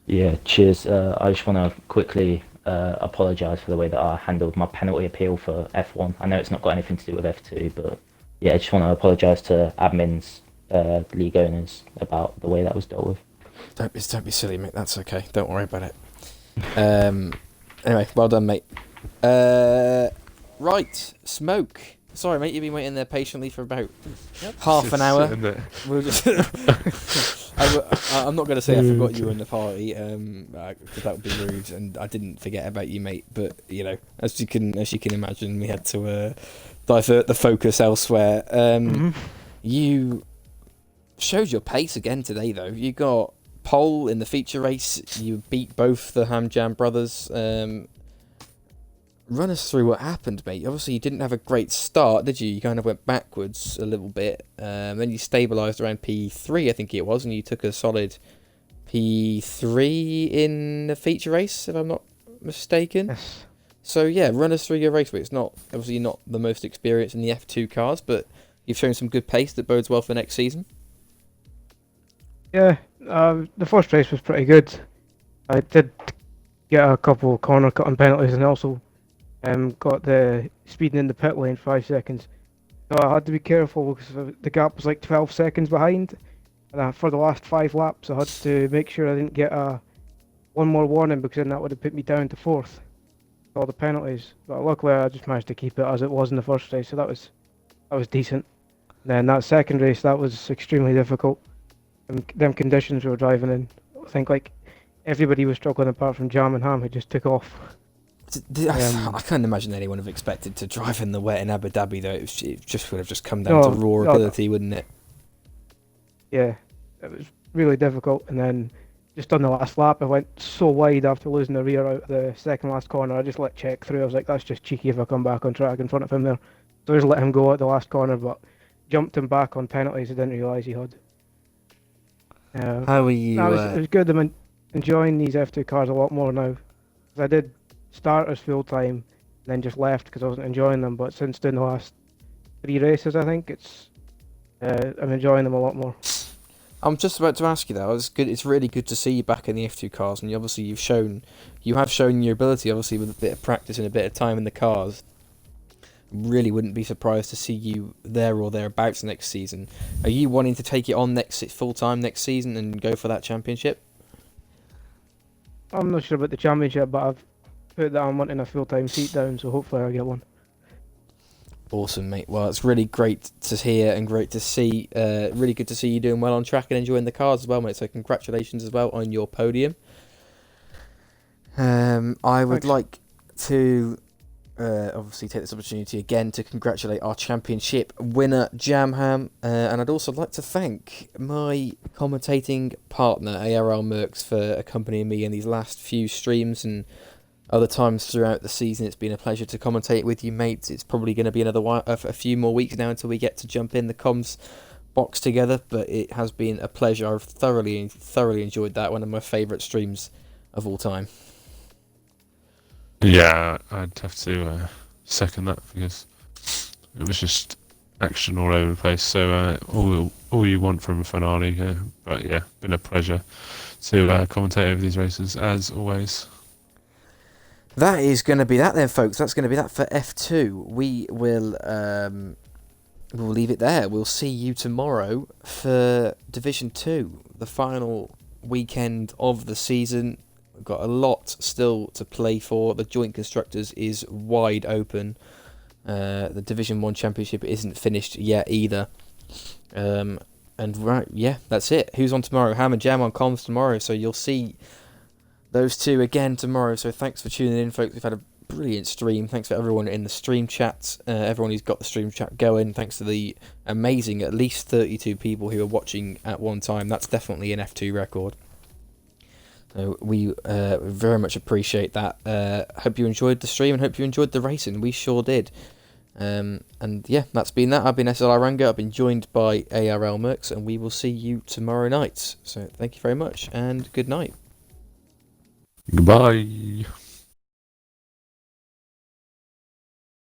Yeah, cheers. I just want to quickly apologise for the way that I handled my penalty appeal for F1. I know it's not got anything to do with F2, but yeah, I just want to apologise to admins, league owners, about the way that was dealt with.
Don't be silly, mate. That's okay. Don't worry about it. Anyway, well done, mate. Right, Smoke. Sorry, mate. You've been waiting there patiently for about half an hour. We'll just. I'm not going to say I forgot you were in the party, because that would be rude, and I didn't forget about you, mate. But as you can imagine, we had to divert the focus elsewhere. You showed your pace again today, though. You got pole in the feature race. You beat both the Ham Jam brothers. Run us through what happened, mate. Obviously, you didn't have a great start, did you? You kind of went backwards a little bit. Then you stabilised around P3, I think it was, and you took a solid P3 in the feature race, if I'm not mistaken.
Yes.
So, yeah, run us through your race. But it's obviously not the most experienced in the F2 cars, but you've shown some good pace that bodes well for next season.
Yeah, the first race was pretty good. I did get a couple corner cutting penalties, and also got the speeding in the pit lane 5 seconds. So I had to be careful because the gap was like 12 seconds behind. And for the last 5 laps, I had to make sure I didn't get one more warning, because then that would have put me down to 4th. All the penalties. But luckily, I just managed to keep it as it was in the first race, so that was decent. Then that second race, that was extremely difficult. Them conditions we were driving in, I think like everybody was struggling apart from Jam and Ham, who just took off.
I can't imagine anyone would have expected to drive in the wet in Abu Dhabi, though. It just would have just come down to raw ability, wouldn't it?
Yeah, it was really difficult. And then just on the last lap, I went so wide after losing the rear out of the second last corner. I just let Czech through. I was like, that's just cheeky if I come back on track in front of him there. So I just let him go at the last corner, but jumped him back on penalties I didn't realise he had.
How are you?
No, it was good. I'm enjoying these F2 cars a lot more now. 'Cause I did start as full time, then just left because I wasn't enjoying them. But since doing the last 3 races, I think I'm enjoying them a lot more.
I'm just about to ask you that. It's good. It's really good to see you back in the F2 cars, and obviously you have shown your ability. Obviously, with a bit of practice and a bit of time in the cars, really wouldn't be surprised to see you there or thereabouts next season. Are you wanting to take it on full time next season and go for that championship?
I'm not sure about the championship, but I've put that I'm wanting a full time seat down, so hopefully I'll get one.
Awesome, mate. Well, it's really great to hear and great to see. Really good to see you doing well on track and enjoying the cars as well, mate. So congratulations as well on your podium. I would
Thanks.
like to obviously take this opportunity again to congratulate our championship winner, Jamham, and I'd also like to thank my commentating partner, ARL Mercs, for accompanying me in these last few streams and other times throughout the season. It's been a pleasure to commentate with you, mates. It's probably going to be a few more weeks now until we get to jump in the comms box together, but it has been a pleasure. I've thoroughly enjoyed that. One of my favourite streams of all time.
Yeah, I'd have to second that because it was just action all over the place. So all you want from a finale. But yeah, been a pleasure to commentate over these races as always.
That is going to be that then, folks. That's going to be that for F2. We will we'll leave it there. We'll see you tomorrow for Division 2, the final weekend of the season. We've got a lot still to play for. The Joint Constructors is wide open. The Division 1 Championship isn't finished yet either. And right, yeah, that's it. Who's on tomorrow? Ham and Jam on comms tomorrow, so you'll see those two again tomorrow. So thanks for tuning in, folks. We've had a brilliant stream. Thanks for everyone in the stream chat, everyone who's got the stream chat going. Thanks to the amazing at least 32 people who are watching at one time. That's definitely an F2 record. So we very much appreciate that. Hope you enjoyed the stream and hope you enjoyed the racing. We sure did. And yeah, that's been that. I've been SLR Ranga. I've been joined by ARL Mercs, and we will see you tomorrow night. So thank you very much and good night.
Goodbye.